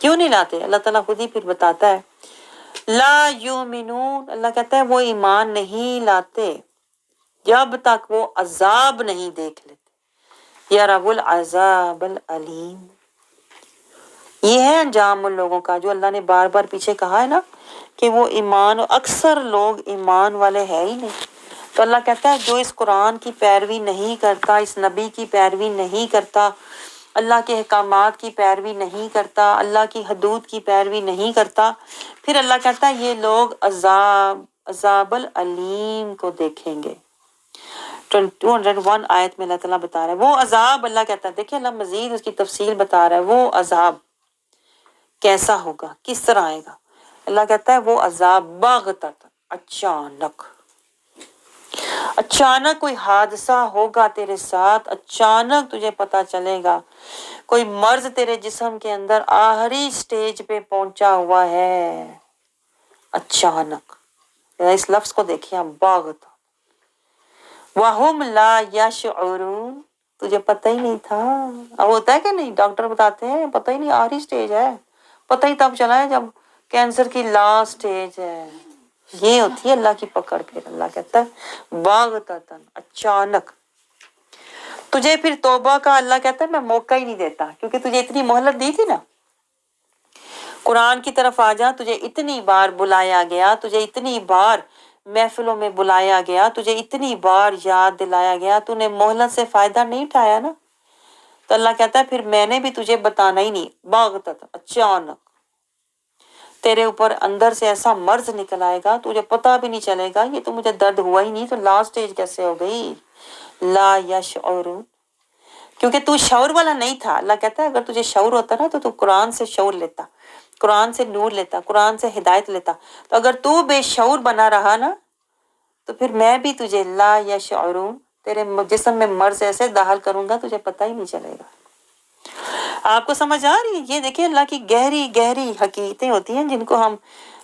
کیوں نہیں لاتے؟ اللہ تعالیٰ خود ہی پھر بتاتا ہے لا یؤمنون، اللہ کہتا ہے وہ ایمان نہیں لاتے جب تک وہ عذاب نہیں دیکھ لیتے، یا رب العذاب العلیم۔ یہ ہے انجام ان لوگوں کا جو اللہ نے بار بار پیچھے کہا ہے نا کہ وہ ایمان، اکثر لوگ ایمان والے ہے ہی نہیں۔ تو اللہ کہتا ہے جو اس قرآن کی پیروی نہیں کرتا، اس نبی کی پیروی نہیں کرتا، اللہ کے احکامات کی پیروی نہیں کرتا، اللہ کی حدود کی پیروی نہیں کرتا، پھر اللہ کہتا ہے یہ لوگ عذاب العلیم کو دیکھیں گے۔ 201 آیت میں اللہ تعالیٰ بتا رہا ہے وہ عذاب، اللہ کہتا ہے، دیکھیں اللہ مزید اس کی تفصیل بتا رہا ہے، وہ عذاب کیسا ہوگا، کس طرح آئے گا۔ اللہ کہتا ہے وہ عذاب بغتت، اچانک کوئی حادثہ ہوگا تیرے ساتھ، اچانک تجھے پتا چلے گا کوئی مرض تیرے جسم کے اندر آخری سٹیج پہ پہنچا ہوا ہے، اچانک۔ اس لفظ کو دیکھیں آپ، بغتت وَهُمْ لَا يَشْعُرُونَ، تجھے پتہ ہی نہیں تھا۔ اب ہوتا ہے کہ نہیں، ڈاکٹر بتاتے ہیں پتہ ہی نہیں، آخری سٹیج ہے، پتہ ہی تب چلا ہے جب کینسر کی لاسٹ سٹیج ہے۔ یہ ہوتی ہے اللہ کی پکڑ۔ پھر اللہ کہتا ہے باغتتاً، اچانک تجھے پھر توبہ کا اللہ کہتا ہے میں موقع ہی نہیں دیتا، کیونکہ تجھے اتنی مہلت دی تھی نا، قرآن کی طرف آ جا، تجھے اتنی بار بلایا گیا، تجھے اتنی بار محفلوں میں بلایا گیا، تجھے اتنی بار یاد دلایا گیا، تو نے مہلت سے فائدہ نہیں اٹھایا نا، تو اللہ کہتا ہے پھر میں نے بھی تجھے بتانا ہی نہیں، باغتت، اچانک تیرے اوپر اندر سے ایسا مرض نکل آئے گا تجھے پتہ بھی نہیں چلے گا، یہ تو مجھے درد ہوا ہی نہیں، تو لاسٹ سٹیج کیسے ہو گئی؟ لا یشعرون، کیونکہ تو شعور والا نہیں تھا۔ اللہ کہتا ہے اگر تجھے شعور ہوتا نا تو قرآن سے شعور لیتا، قرآن سے نور لیتا، قرآن سے ہدایت لیتا، تو اگر تو بے شعور بنا رہا نا تو پھر میں بھی تجھے لا یشعرون، تیرے جسم میں مرض ایسے داخل کروں گا تجھے پتہ ہی نہیں چلے گا۔ آپ کو سمجھ آ رہی ہے؟ یہ دیکھیں اللہ کی گہری گہری حقیقتیں ہوتی ہیں جن کو ہم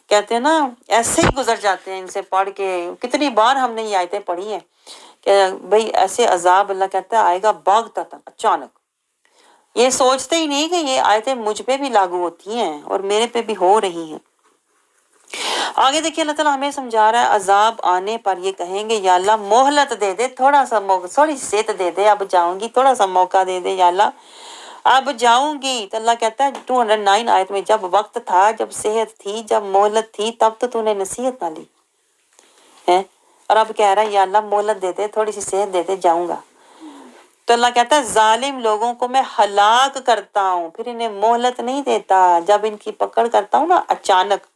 کہتے ہیں نا ایسے ہی گزر جاتے ہیں ان سے پڑھ کے۔ کتنی بار ہم نے یہ آیتیں پڑھی ہیں کہ بھئی ایسے عذاب اللہ کہتا ہے آئے گا باغتتاً، اچانک، یہ سوچتے ہی نہیں کہ یہ آیتیں مجھ پہ بھی لاگو ہوتی ہیں اور میرے پہ بھی ہو رہی ہیں۔ آگے دیکھیں اللہ تعالیٰ ہمیں سمجھا رہا ہے عذاب آنے پر یہ کہیں گے یا اللہ مہلت دے دے، تھوڑا سا موقع، تھوڑی صحت دے دے، اب جاؤں گی، تھوڑا سا موقع دے دے یا اللہ اب جاؤں گی۔ تو اللہ کہتا ہے 209 آیت میں جب وقت تھا، جب صحت تھی، جب مہلت تھی، تب تو نے نصیحت نہ لی ہے، اور اب کہہ رہا ہے یا اللہ مہلت دے دے، تھوڑی سی صحت دے دے، جاؤں گا۔ تو اللہ کہتا ہے ظالم لوگوں کو میں ہلاک کرتا ہوں، پھر انہیں مہلت نہیں دیتا، جب ان کی پکڑ کرتا ہوں نا اچانک،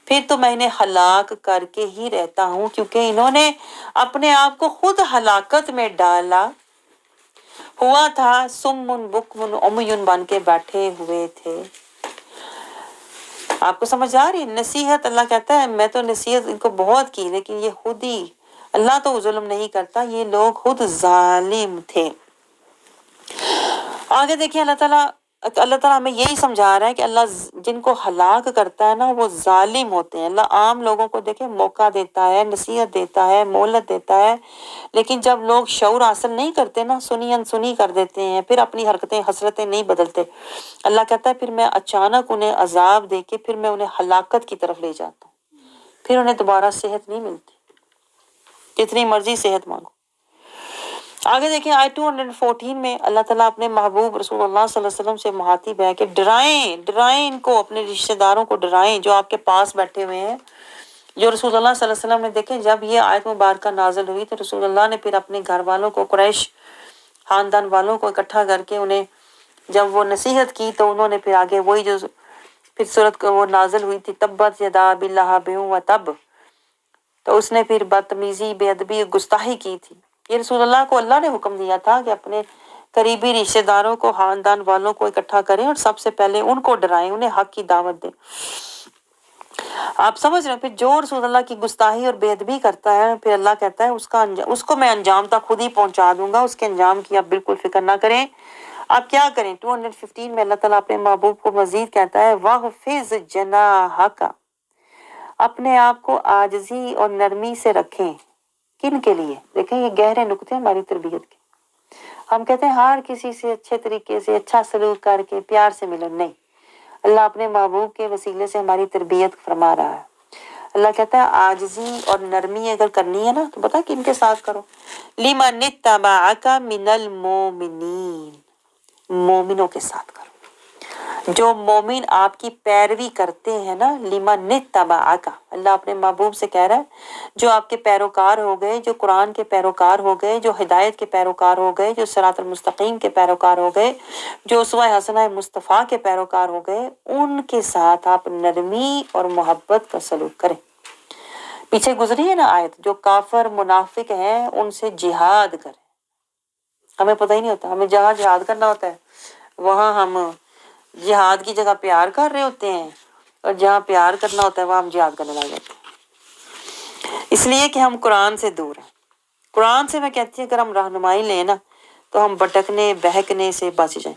پھر تو میں انہیں ہلاک کر کے ہی رہتا ہوں، کیونکہ انہوں نے اپنے آپ کو خود ہلاکت میں ڈالا ہوا تھا، سمن بکمن عمیون بن کے بیٹھے ہوئے تھے۔ آپ کو سمجھ آ رہی ہے؟ نصیحت اللہ کہتا ہے میں تو نصیحت ان کو بہت کی، لیکن یہ خود ہی، اللہ تو ظلم نہیں کرتا، یہ لوگ خود ظالم تھے۔ آگے دیکھیں اللہ تعالیٰ ہمیں یہی سمجھا رہا ہے کہ اللہ جن کو ہلاک کرتا ہے نا وہ ظالم ہوتے ہیں۔ اللہ عام لوگوں کو دیکھیں موقع دیتا ہے، نصیحت دیتا ہے، مہلت دیتا ہے، لیکن جب لوگ شعور حاصل نہیں کرتے نا، سنی انسنی کر دیتے ہیں، پھر اپنی حرکتیں حسرتیں نہیں بدلتے، اللہ کہتا ہے پھر میں اچانک انہیں عذاب دے کے پھر میں انہیں ہلاکت کی طرف لے جاتا ہوں، پھر انہیں دوبارہ صحت نہیں ملتی، جتنی مرضی صحت مانگو۔ آگے دیکھیں آیت 214 میں اللہ تعالیٰ اپنے محبوب رسول اللہ صلی اللہ علیہ وسلم سے مخاطب ہے کہ ڈرائیں ان کو، اپنے رشتہ داروں کو ڈرائیں جو آپ کے پاس بیٹھے ہوئے ہیں، جو رسول اللہ صلی اللہ علیہ وسلم نے دیکھیں جب یہ آیت مبارکہ نازل ہوئی تو رسول اللہ نے پھر اپنے گھر والوں کو، قریش خاندان والوں کو اکٹھا کر کے انہیں جب وہ نصیحت کی تو انہوں نے پھر آگے وہی جو پھر سورت کو وہ نازل ہوئی تھی تبت یدا ابی لہب وتب، تو اس نے پھر بدتمیزی، بے ادبی، گستاخی کی تھی۔ یہ رسول اللہ کو اللہ نے حکم دیا تھا کہ اپنے قریبی رشتہ داروں کو، خاندان والوں کو اکٹھا کریں اور سب سے پہلے ان کو ڈرائیں، انہیں حق کی دعوت دیں۔ آپ سمجھ رہے ہیں؟ پھر جو رسول اللہ کی گستاخی اور بے ادبی کرتا ہے پھر اللہ کہتا ہے اس کو میں انجام تک خود ہی پہنچا دوں گا، اس کے انجام کی آپ بالکل فکر نہ کریں۔ آپ کیا کریں؟ 215 میں اللہ تعالیٰ اپنے محبوب کو مزید کہتا ہے وَاخْفِضْ جَنَاحَكَ، اپنے آپ کو عاجزی اور نرمی سے رکھیں۔ کن کے لیے؟ دیکھیں یہ گہرے نکتے ہیں ہماری تربیت کے۔ ہم کہتے ہیں ہر کسی سے اچھے طریقے سے اچھا سلوک کر کے پیار سے ملو، نہیں، اللہ اپنے محبوب کے وسیلے سے ہماری تربیت فرما رہا ہے۔ اللہ کہتا ہے عاجزی اور نرمی اگر کرنی ہے نا تو بتا کن کے ساتھ کرو، لمن اتبعک من المؤمنین، مومنوں کے ساتھ کرو، جو مومن آپ کی پیروی کرتے ہیں نا، لمن اتبعک، اللہ اپنے محبوب سے کہہ رہا ہے جو آپ کے پیروکار ہو گئے، جو قرآن کے پیروکار ہو گئے، جو ہدایت کے پیروکار ہو گئے، جو صراط المستقیم کے پیروکار ہو گئے، جو اسوہ حسنہ مصطفیٰ کے پیروکار ہو گئے، ان کے ساتھ آپ نرمی اور محبت کا سلوک کریں۔ پیچھے گزری ہے نا آیت، جو کافر منافق ہیں ان سے جہاد کریں۔ ہمیں پتہ ہی نہیں ہوتا، ہمیں جہاں جہاد کرنا ہوتا ہے وہاں ہم جہاد کی جگہ پیار کر رہے ہوتے ہیں، اور جہاں پیار کرنا ہوتا ہے وہاں ہم جہاد کرنے لگ جاتے ہیں، اس لیے کہ ہم قرآن سے دور ہیں۔ قرآن سے میں کہتی ہوں اگر ہم رہنمائی لیں نا تو ہم بھٹکنے بہکنے سے بچ جائیں۔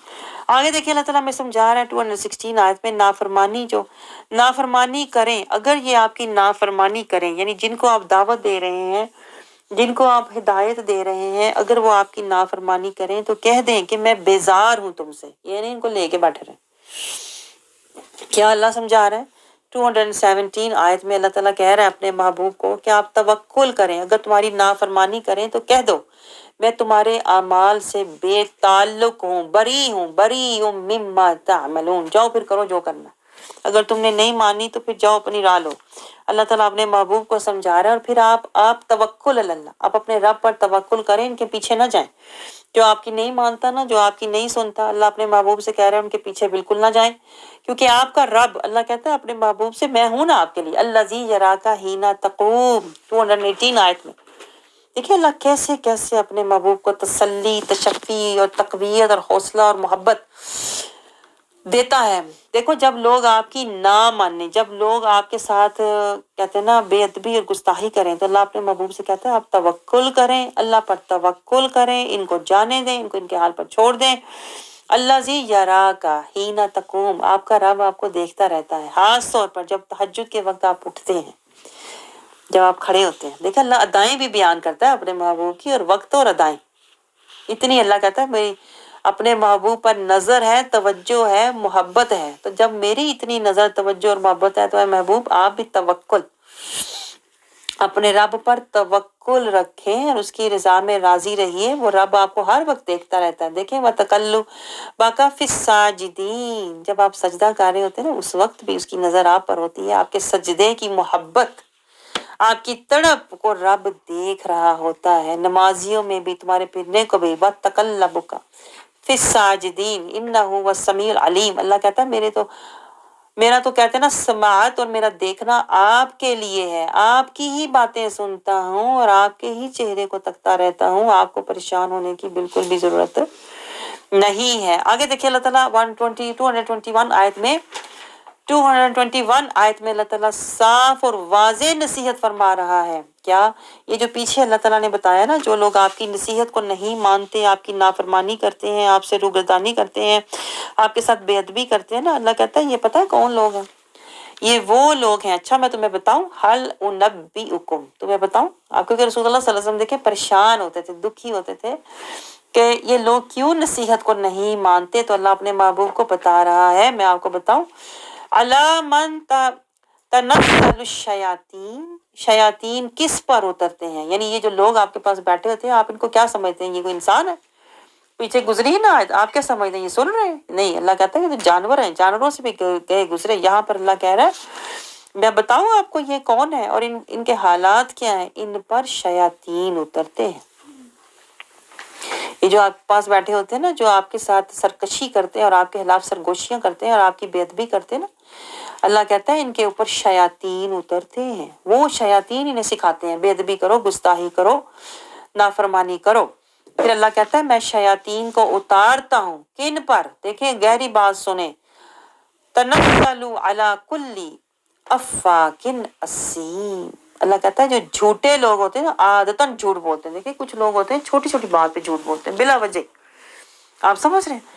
آگے دیکھیں اللہ تعالیٰ ہمیں سمجھا رہا ہے 216 آیت میں، نافرمانی جو نافرمانی کریں، اگر یہ آپ کی نافرمانی کریں، یعنی جن کو آپ دعوت دے رہے ہیں، جن کو آپ ہدایت دے رہے ہیں، اگر وہ آپ کی نافرمانی کریں تو کہہ دیں کہ میں بیزار ہوں تم سے، یہ نہیں ان کو لے کے بیٹھے رہے۔ کیا اللہ سمجھا رہا ہے؟ 217 آیت میں اللہ تعالیٰ کہہ رہا ہے اپنے محبوب کو کہ آپ توکل کریں، اگر تمہاری نافرمانی کریں تو کہہ دو میں تمہارے اعمال سے بے تعلق ہوں، بری ہوں مما تعملون، جاؤ پھر کرو جو کرنا، اگر تم نے نہیں مانی تو پھر جاؤ اپنی راہ لو۔ اللہ تعالیٰ اپنے محبوب کو سمجھا رہا ہے، اور پھر آپ توکل اللہ، آپ اپنے رب پر توکل کریں، ان کے پیچھے نہ جائیں۔ جو آپ کی نہیں مانتا نا، جو آپ کی نہیں سنتا، اللہ اپنے محبوب سے کہہ رہے ہیں ان کے پیچھے بالکل نہ جائیں، کیونکہ آپ کا رب، اللہ کہتا ہے اپنے محبوب سے میں ہوں نا آپ کے لیے، الذی یراک حین تقوم، 218 آیت میں۔ دیکھیں اللہ کیسے کیسے اپنے محبوب کو تسلی، تشفی اور تقویت اور حوصلہ اور محبت دیتا ہے۔ دیکھو جب لوگ آپ کی نہ مانیں، جب لوگ آپ کے ساتھ کہتے ہیں نا بے ادبی اور گستاخی کریں، تو اللہ اپنے محبوب سے کہتا ہے آپ توکل کریں، اللہ پر توکل کریں، ان کو جانے دیں، ان کو ان کے حال پر چھوڑ دیں۔ اللہ زی یراک حین تقوم، آپ کا رب آپ کو دیکھتا رہتا ہے، خاص طور پر جب تہجد کے وقت آپ اٹھتے ہیں، جب آپ کھڑے ہوتے ہیں۔ دیکھیں اللہ ادائیں بھی بیان کرتا ہے اپنے محبوب کی، اور وقت اور ادائیں، اتنی اللہ کہتا ہے میری اپنے محبوب پر نظر ہے، توجہ ہے، محبت ہے، تو جب میری اتنی نظر، توجہ اور محبت ہے تو اے محبوب آپ بھی توکل، اپنے رب پر توکل رکھیں اور اس کی رضا میں راضی رہیے۔ وہ رب آپ کو ہر وقت دیکھتا رہتا ہے۔ دیکھیں وَتَقَلُّبَكَ فِي السَّاجِدِينَ، جب آپ سجدہ کر رہے ہوتے ہیں نا اس وقت بھی اس کی نظر آپ پر ہوتی ہے، آپ کے سجدے کی محبت، آپ کی تڑپ کو رب دیکھ رہا ہوتا ہے۔ نمازیوں میں بھی، تمہارے پھرنے کو بھی، وَتَقَلُّبَكَ فِي السَّاجِدِينَ إِنَّهُ هُوَ السَّمِيعُ الْعَلِيمُ، اللہ کہتا ہے میرا تو کہتے ہیں نا سماعت اور میرا دیکھنا آپ کے لیے ہے، آپ کی ہی باتیں سنتا ہوں اور آپ کے ہی چہرے کو تکتا رہتا ہوں، آپ کو پریشان ہونے کی بالکل بھی ضرورت نہیں ہے۔ آگے دیکھیں اللہ تعالیٰ 221 آیت میں، 221 آیت میں اللہ تعالیٰ صاف اور واضح نصیحت فرما رہا ہے۔ کیا؟ یہ جو پیچھے اللہ تعالیٰ نے بتایا نا، جو لوگ آپ کی نصیحت کو نہیں مانتے، آپ کی نافرمانی کرتے ہیں، آپ سے روگردانی کرتے ہیں، آپ کے ساتھ بے ادبی کرتے ہیں نا، اللہ کہتا ہے یہ پتہ ہے کون لوگ ہیں؟ یہ وہ لوگ ہیں، اچھا میں تمہیں بتاؤں، حل انبئکم، تمہیں بتاؤں آپ، کیونکہ رسول اللہ صلی اللہ علیہ وسلم دیکھیں پریشان ہوتے تھے، دکھی ہوتے تھے کہ یہ لوگ کیوں نصیحت کو نہیں مانتے، تو اللہ اپنے محبوب کو بتا رہا ہے میں آپ کو بتاؤں، علی من تنزل الشیاطین، شیاطین کس پر اترتے ہیں، یعنی یہ جو لوگ آپ کے پاس بیٹھے ہوتے ہیں آپ ان کو کیا سمجھتے ہیں، یہ کوئی انسان ہے؟ پیچھے گزری ہے نا آیت، آپ کیا سمجھتے ہیں یہ سن رہے ہیں؟ نہیں، اللہ کہتا ہے یہ تو جانور ہیں، جانوروں سے بھی گئے گزرے۔ یہاں پر اللہ کہہ رہا ہے میں بتاؤں آپ کو یہ کون ہے اور ان کے حالات کیا ہیں، ان پر شیاطین اترتے ہیں۔ یہ جو آپ کے پاس بیٹھے ہوتے ہیں نا، جو آپ کے ساتھ سرکشی کرتے ہیں اور آپ کے خلاف سرگوشیاں کرتے ہیں اور آپ کی بے ادبی کرتے ہیں نا، اللہ کہتا ہے ان کے اوپر شیاطین اترتے ہیں، وہ شیاطین انہیں سکھاتے ہیں بے ادبی کرو، گستاخی کرو، نافرمانی کرو۔ پھر اللہ کہتا ہے میں شیاطین کو اتارتا ہوں کن پر؟ دیکھیں گہری بات سنیں، تنزل علی کل افاک اسیم، اللہ کہتا ہے جو جھوٹے لوگ ہوتے ہیں نا، عادتاً جھوٹ بولتے ہیں، دیکھیں کچھ لوگ ہوتے ہیں چھوٹی چھوٹی بات پہ جھوٹ بولتے ہیں بلا وجہ، آپ سمجھ رہے ہیں،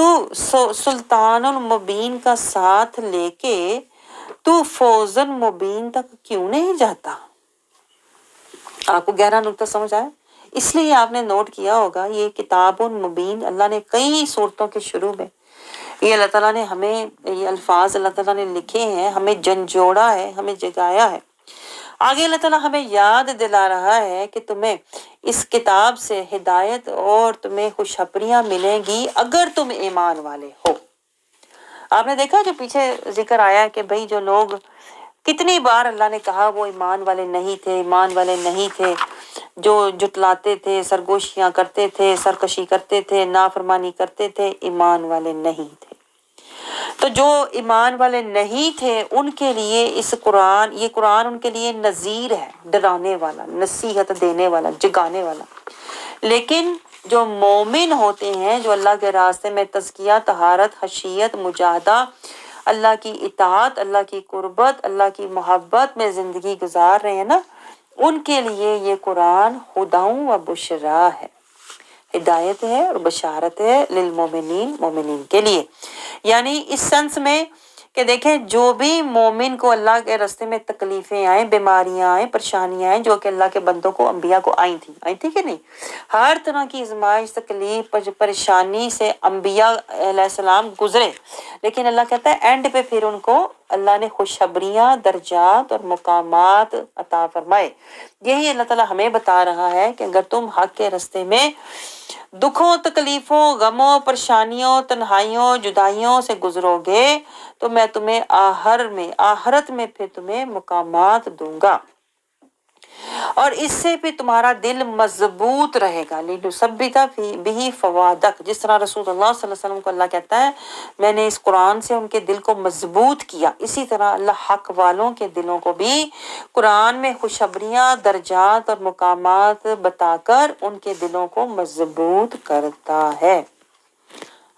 تو سلطان المبین کا ساتھ لے کے تو فوزن مبین تک کیوں نہیں جاتا؟ آپ کو گہرا نقطہ سمجھ آیا؟ اس لیے آپ نے نوٹ کیا ہوگا یہ کتاب مبین اللہ نے کئی صورتوں کے شروع میں یہ اللہ تعالیٰ نے ہمیں یہ الفاظ اللہ تعالیٰ نے لکھے ہیں، ہمیں جھنجھوڑا ہے، ہمیں جگایا ہے۔ آگے اللہ تعالیٰ ہمیں یاد دلا رہا ہے کہ تمہیں اس کتاب سے ہدایت اور تمہیں خوشخبریاں ملیں گی اگر تم ایمان والے ہو۔ آپ نے دیکھا جو پیچھے ذکر آیا کہ بھئی جو لوگ کتنی بار اللہ نے کہا وہ ایمان والے نہیں تھے، ایمان والے نہیں تھے، جو جٹلاتے تھے، سرگوشیاں کرتے تھے، سرکشی کرتے تھے، نافرمانی کرتے تھے، ایمان والے نہیں تھے۔ تو جو ایمان والے نہیں تھے ان کے لیے یہ قرآن ان کے لیے نذیر ہے، ڈرانے والا، نصیحت دینے والا، جگانے والا۔ لیکن جو مومن ہوتے ہیں، جو اللہ کے راستے میں تزکیہ، طہارت، خشیت، مجاہدہ، اللہ کی اطاعت، اللہ کی قربت، اللہ کی محبت میں زندگی گزار رہے ہیں نا، ان کے لیے یہ قرآن ہدی و بشرا ہے، ہدایت ہے اور بشارت ہے، للمومنین، مومنین کے لیے۔ یعنی اس سینس میں کہ دیکھیں جو بھی مومن کو اللہ کے راستے میں تکلیفیں آئیں، بیماریاں آئیں، پریشانیاں آئیں، جو کہ اللہ کے بندوں کو، انبیاء کو آئی تھی کہ نہیں، ہر طرح کی آزمائش، تکلیف، پریشانی سے انبیاء علیہ السلام گزرے، لیکن اللہ کہتا ہے اینڈ پہ پھر ان کو اللہ نے خوشخبریاں، درجات اور مقامات عطا فرمائے۔ یہی اللہ تعالیٰ ہمیں بتا رہا ہے کہ اگر تم حق کے راستے میں دکھوں، تکلیفوں، غموں، پریشانیوں، تنہائیوں، جدائیوں سے گزرو گے تو میں تمہیں آخرت میں پھر تمہیں مقامات دوں گا، اور اس سے بھی تمہارا دل مضبوط رہے گا۔ لِنُثَبِّتَ بِهِ فُؤَادَكَ، جس طرح رسول اللہ صلی اللہ علیہ وسلم کو اللہ کہتا ہے میں نے اس قرآن سے ان کے دل کو مضبوط کیا، اسی طرح اللہ حق والوں کے دلوں کو بھی قرآن میں خوشخبریاں، درجات اور مقامات بتا کر ان کے دلوں کو مضبوط کرتا ہے۔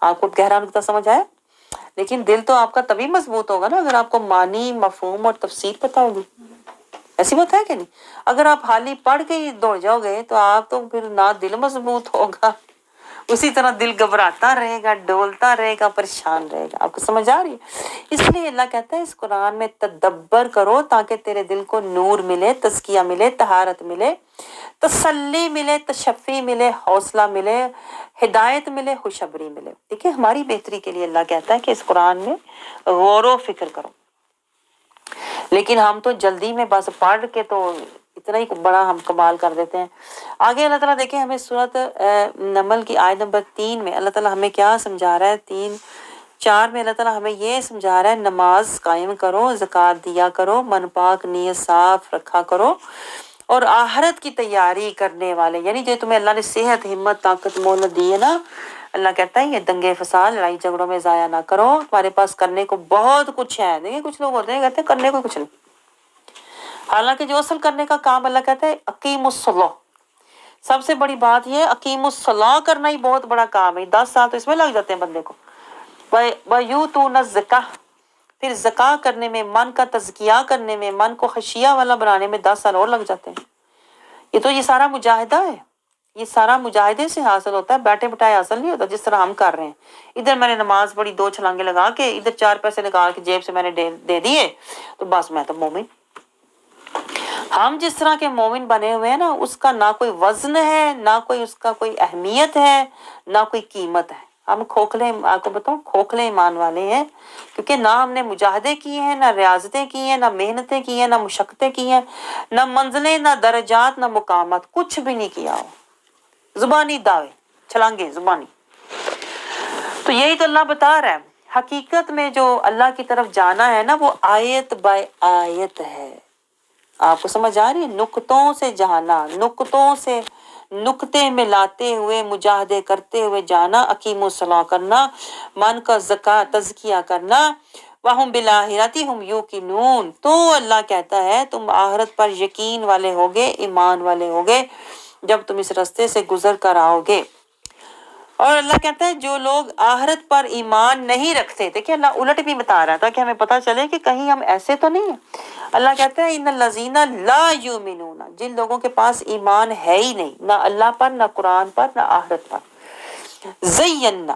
آپ کو گہرا نقطہ سمجھ آیا؟ لیکن دل تو آپ کا تبھی مضبوط ہوگا نا اگر آپ کو معنی، مفہوم اور تفسیر پتہ ہوگی۔ ایسی بات ہے کہ نہیں؟ اگر آپ حالی پڑھ کے ہی دوڑ جاؤ گے تو آپ تو پھر نہ دل مضبوط ہوگا، اسی طرح دل گھبراتا رہے گا، ڈولتا رہے گا، پریشان رہے گا۔ آپ کو سمجھ آ رہی ہے؟ اس لیے اللہ کہتا ہے اس قرآن میں تدبر کرو تاکہ تیرے دل کو نور ملے، تزکیہ ملے، طہارت ملے، تسلی ملے، تشفی ملے، حوصلہ ملے، ہدایت ملے، خوشخبری ملے۔ دیکھیں ہماری بہتری کے لیے اللہ کہتا ہے کہ اس قرآن میں غور و فکر کرو، لیکن ہم تو جلدی میں بس پڑھ کے تو اتنا ہی بڑا ہم کمال کر دیتے ہیں۔ آگے اللہ تعالیٰ دیکھیں ہمیں سورۃ نمل کی آیت نمبر 3 میں اللہ تعالیٰ ہمیں کیا سمجھا رہا ہے، 3-4 میں اللہ تعالیٰ ہمیں یہ سمجھا رہا ہے نماز قائم کرو، زکوٰۃ دیا کرو، من پاک نیت صاف رکھا کرو، اور آخرت کی تیاری کرنے والے، یعنی جو تمہیں اللہ نے صحت، ہمت، طاقت، مہلت دی ہے نا، اللہ کہتا ہے یہ دنگے فساد، لڑائی جھگڑوں میں ضائع نہ کرو، تمہارے پاس کرنے کو بہت کچھ ہے۔ دیکھیں کچھ لوگ ہوتے ہیں کہتے ہیں کرنے کو کچھ نہیں، حالانکہ جو اصل کرنے کا کام اللہ کہتا ہے اقیم الصلاۃ، سب سے بڑی بات یہ ہے اقیم الصلاۃ کرنا ہی بہت بڑا کام ہے۔ 10 سال تو اس میں لگ جاتے ہیں بندے کو۔ وَيُؤْتُونَ الزَّكَاةَ، پھر زکوٰۃ کرنے میں، من کا تزکیہ کرنے میں، من کو خشیہ والا بنانے میں 10 سال اور لگ جاتے ہیں۔ یہ سارا مجاہدہ ہے، یہ سارا مجاہدے سے حاصل ہوتا ہے، بیٹھے بٹھائے حاصل نہیں ہوتا جس طرح ہم کر رہے ہیں۔ ادھر میں نے نماز پڑھی، 2 چھلانگے لگا کے، ادھر 4 پیسے نکال کے جیب سے میں نے دے دیے تو بس میں تو مومن۔ ہم جس طرح کے مومن بنے ہوئے ہیں نا اس کا نہ کوئی وزن ہے، نہ کوئی اس کا کوئی اہمیت ہے، نہ کوئی قیمت ہے۔ ہم کھوکھلے، آپ کو بتاؤں کھوکھلے ایمان والے ہیں، کیونکہ نہ ہم نے مجاہدے کیے ہیں، نہ ریاضتیں کی ہیں، نہ محنتیں کی ہیں، نہ مشقتیں کی ہیں، نہ منزلیں، نہ درجات، نہ مقامات، کچھ بھی نہیں کیا ہو، زبانی دعوے، چھلانگے زبانی۔ تو یہی تو اللہ بتا رہا ہے، حقیقت میں جو اللہ کی طرف جانا ہے نا وہ آیت بائی آیت ہے۔ آپ کو سمجھ آ رہی ہے؟ نقطوں سے جانا، نقطوں سے نقطے ملاتے ہوئے، مجاہدے کرتے ہوئے جانا، اقیم الصلاۃ کرنا، من کا تزکیہ کرنا، وَهُمْ بِالْآخِرَةِ هُمْ يُوقِنُونَ، تو اللہ کہتا ہے تم آخرت پر یقین والے ہوگے، ایمان والے ہوگے جب تم اس راستے سے گزر کر آؤ گے۔ اور اللہ کہتا ہے جو لوگ آخرت پر ایمان نہیں رکھتے، دیکھیں اللہ الٹ بھی بتا رہا ہے تاکہ ہمیں پتہ چلے کہ کہیں ہم ایسے تو نہیں ہیں۔ اللہ کہتا ہے ان الذین لا یؤمنون، جن لوگوں کے پاس ایمان ہے ہی نہیں، نہ اللہ پر، نہ قرآن پر، نہ آخرت پر، زینا،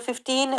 15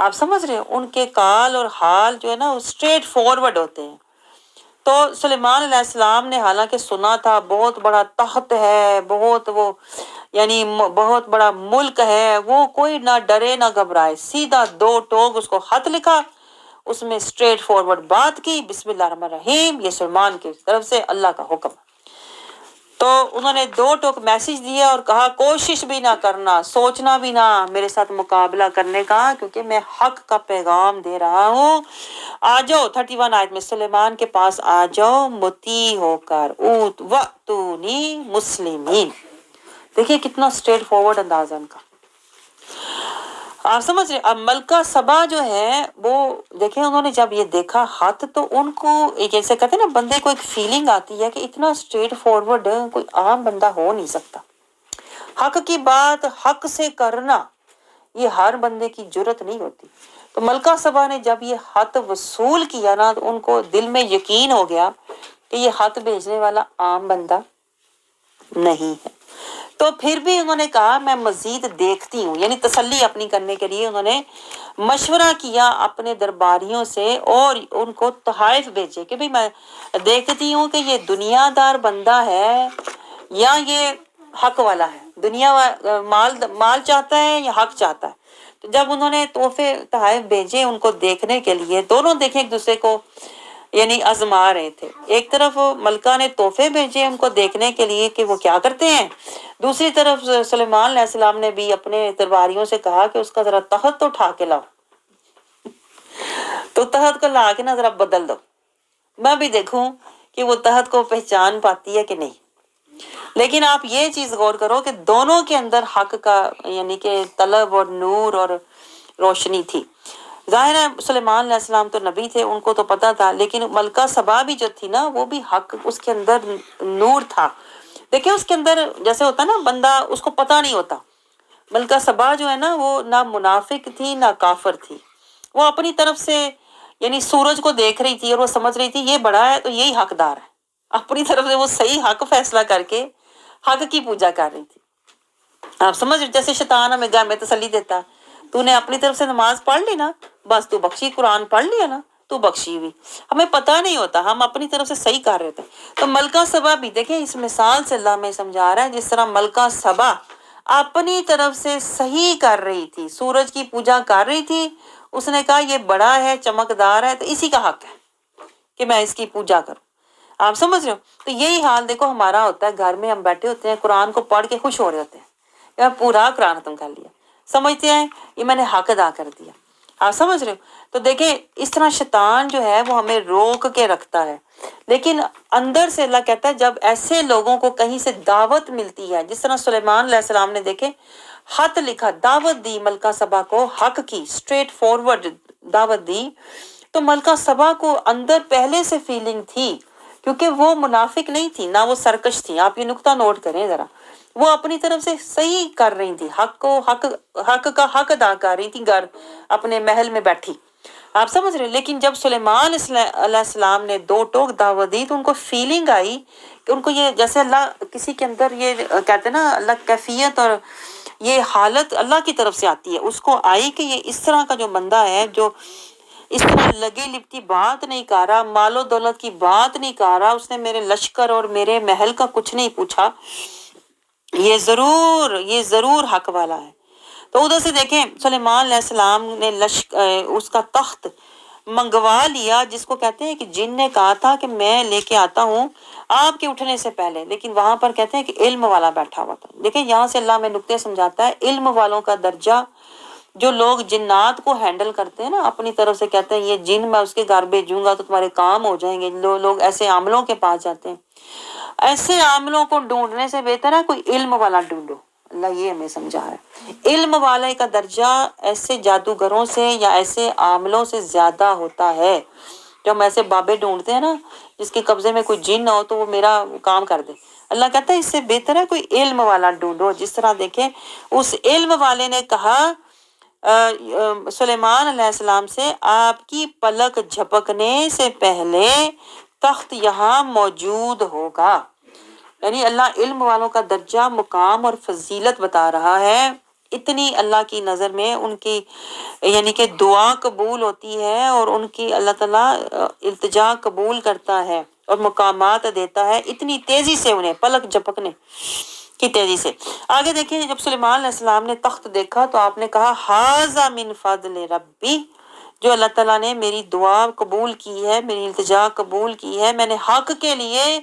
آپ سمجھ رہے ہیں، ان کے کال اور حال جو ہے نا وہ اسٹریٹ فارورڈ ہوتے ہیں۔ تو سلیمان علیہ السلام نے حالانکہ سنا تھا بہت بڑا تخت ہے، بہت وہ یعنی بہت بڑا ملک ہے، وہ کوئی نہ ڈرے نہ گھبرائے، سیدھا 2 ٹوک اس کو خط لکھا، اس میں اسٹریٹ فارورڈ بات کی، بسم اللہ الرحمن الرحیم، یہ سلیمان کی طرف سے اللہ کا حکم۔ تو انہوں نے 2 ٹوک میسج دیا اور کہا کوشش بھی نہ کرنا، سوچنا بھی نہ میرے ساتھ مقابلہ کرنے کا، کیونکہ میں حق کا پیغام دے رہا ہوں۔ آ جاؤ 31 آیت میں، سلیمان کے پاس آ جاؤ مطیع ہو کر، اوت وَأْتُونِی مسلمین۔ دیکھیے کتنا اسٹریٹ فارورڈ انداز ہے ان کا، آپ سمجھ رہے۔ اب ملکہ سبا جو ہے وہ دیکھیں، انہوں نے جب یہ دیکھا خط تو ان کو جیسے کہتے ہیں نا بندے کو ایک فیلنگ آتی ہے کہ اتنا اسٹریٹ فارورڈ کوئی عام بندہ ہو نہیں سکتا، حق کی بات حق سے کرنا یہ ہر بندے کی جرت نہیں ہوتی۔ تو ملکہ سبا نے جب یہ خط وصول کیا نا تو ان کو دل میں یقین ہو گیا کہ یہ خط بھیجنے والا عام بندہ نہیں ہے۔ تو پھر بھی انہوں نے کہا میں مزید دیکھتی ہوں، یعنی تسلی اپنی کرنے کے لیے انہوں نے مشورہ کیا اپنے درباریوں سے اور ان کو تحائف بھیجے کہ میں دیکھتی ہوں کہ یہ دنیا دار بندہ ہے یا یہ حق والا ہے، دنیا مال چاہتا ہے یا حق چاہتا ہے۔ تو جب انہوں نے تحفے تحائف بھیجے ان کو دیکھنے کے لیے، دونوں دیکھیں ایک دوسرے کو یعنی آزما رہے تھے، ایک طرف ملکہ نے تحفے بھیجے ان کو دیکھنے کے لیے کہ وہ کیا کرتے ہیں، دوسری طرف سلیمان علیہ السلام نے بھی اپنے درباریوں سے کہا کہ اس کا ذرا تخت تو اٹھا کے لاؤ، تو تخت کو لا کے نا ذرا بدل دو، میں بھی دیکھوں کہ وہ تخت کو پہچان پاتی ہے کہ نہیں۔ لیکن آپ یہ چیز غور کرو کہ دونوں کے اندر حق کا یعنی کہ طلب اور نور اور روشنی تھی۔ ظاہر ہے سلیمان علیہ السلام تو نبی تھے، ان کو تو پتا تھا، لیکن ملکہ سبا بھی جو تھی نا وہ بھی حق، اس کے اندر نور تھا۔ دیکھیں اس کے اندر جیسے ہوتا نا بندہ اس کو پتا نہیں ہوتا، ملکہ سبا جو ہے نا وہ نہ منافق تھی نہ کافر تھی، وہ اپنی طرف سے یعنی سورج کو دیکھ رہی تھی اور وہ سمجھ رہی تھی یہ بڑا ہے تو یہی حقدار ہے، اپنی طرف سے وہ صحیح حق فیصلہ کر کے حق کی پوجا کر رہی تھی۔ آپ سمجھ، جیسے شیطان ہمیں گھر میں تسلی دیتا ہے، تو نے اپنی طرف سے نماز پڑھ لی نا بس تو بخشی، قرآن پڑھ لیا نا تو بخشی ہوئی، ہمیں پتہ نہیں ہوتا، ہم اپنی طرف سے صحیح کر رہے تھے۔ تو ملکہ سبا بھی دیکھیں اس مثال سے اللہ میں سمجھا رہا ہے، جس طرح ملکہ سبا اپنی طرف سے صحیح کر رہی تھی، سورج کی پوجا کر رہی تھی، اس نے کہا یہ بڑا ہے چمکدار ہے تو اسی کا حق ہے کہ میں اس کی پوجا کروں۔ آپ سمجھ رہے ہو؟ تو یہی حال دیکھو ہمارا ہوتا ہے، گھر میں ہم بیٹھے ہوتے ہیں قرآن کو پڑھ کے خوش ہو رہے ہوتے ہیں، یا پورا قرآن ختم کر لیا، سمجھتے ہیں یہ میں نے حق ادا کر دیا۔ آپ سمجھ رہے ہو؟ تو دیکھیں اس طرح شیطان جو ہے وہ ہمیں روک کے رکھتا ہے، لیکن اندر سے اللہ کہتا ہے جب ایسے لوگوں کو کہیں سے دعوت ملتی ہے، جس طرح سلیمان علیہ السلام نے دیکھیں خط لکھا، دعوت دی ملکہ سبا کو حق کی، اسٹریٹ فارورڈ دعوت دی، تو ملکہ سبا کو اندر پہلے سے فیلنگ تھی، کیونکہ وہ منافق نہیں تھی نہ وہ سرکش تھی۔ آپ یہ نقطہ نوٹ کریں ذرا، وہ اپنی طرف سے صحیح کر رہی تھی، حق کا حق ادا کر رہی تھی، گھر اپنے محل میں بیٹھی، آپ سمجھ رہے ہیں۔ لیکن جب سلیمان علیہ السلام نے 2 ٹوک دعوت دی تو ان کو فیلنگ آئی کہ ان کو یہ جیسے اللہ کسی کے اندر یہ کہتے ہیں نا اللہ کیفیت اور یہ حالت اللہ کی طرف سے آتی ہے، اس کو آئی کہ یہ اس طرح کا جو بندہ ہے جو اس طرح لگے لپٹی بات نہیں کر رہا، مال و دولت کی بات نہیں کر رہا، اس نے میرے لشکر اور میرے محل کا کچھ نہیں پوچھا، یہ ضرور حق والا ہے۔ تو ادھر سے دیکھیں سلیمان علیہ السلام نے اس کا تخت منگوا لیا، جس کو کہتے ہیں کہ جن نے کہا تھا کہ میں لے کے آتا ہوں آپ کے اٹھنے سے پہلے، لیکن وہاں پر کہتے ہیں کہ علم والا بیٹھا ہوا تھا۔ دیکھیں یہاں سے اللہ میں نقطے سمجھاتا ہے، علم والوں کا درجہ، جو لوگ جنات کو ہینڈل کرتے ہیں نا اپنی طرف سے، کہتے ہیں یہ جن میں اس کے گھر بھیجوں گا تو تمہارے کام ہو جائیں گے، لوگ ایسے عاملوں کے پاس جاتے ہیں، ایسے عاملوں کو ڈھونڈنے سے بہتر ہے کوئی علم والا ڈھونڈو، اللہ یہ ہمیں سمجھا رہا ہے۔ علم والے کا درجہ ایسے جادوگروں سے یا ایسے عاملوں سے زیادہ ہوتا ہے، جو ہم ایسے بابے ڈھونڈتے ہیں نا جس کے قبضے میں کوئی جن ہو تو وہ میرا کام کر دے، اللہ کہتا ہے اس سے بہتر ہے کوئی علم والا ڈھونڈو۔ جس طرح دیکھیں اس علم والے نے کہا سلیمان علیہ السلام سے، آپ کی پلک جھپکنے سے پہلے تخت یہاں موجود ہوگا، یعنی اللہ علم والوں کا درجہ، مقام اور فضیلت بتا رہا ہے اتنی اللہ کی نظر میں ان کی یعنی کہ دعا قبول ہوتی ہے اور ان کی اللہ تعالیٰ التجا قبول کرتا ہے اور مقامات دیتا ہے اتنی تیزی سے، انہیں پلک جھپکنے کی تیزی سے۔ آگے دیکھیں، جب سلیمان علیہ السلام نے تخت دیکھا تو آپ نے کہا ھذا من فضل ربی، جو اللہ تعالیٰ نے میری دعا قبول کی ہے، میری التجا قبول کی ہے، میں نے حق کے لیے،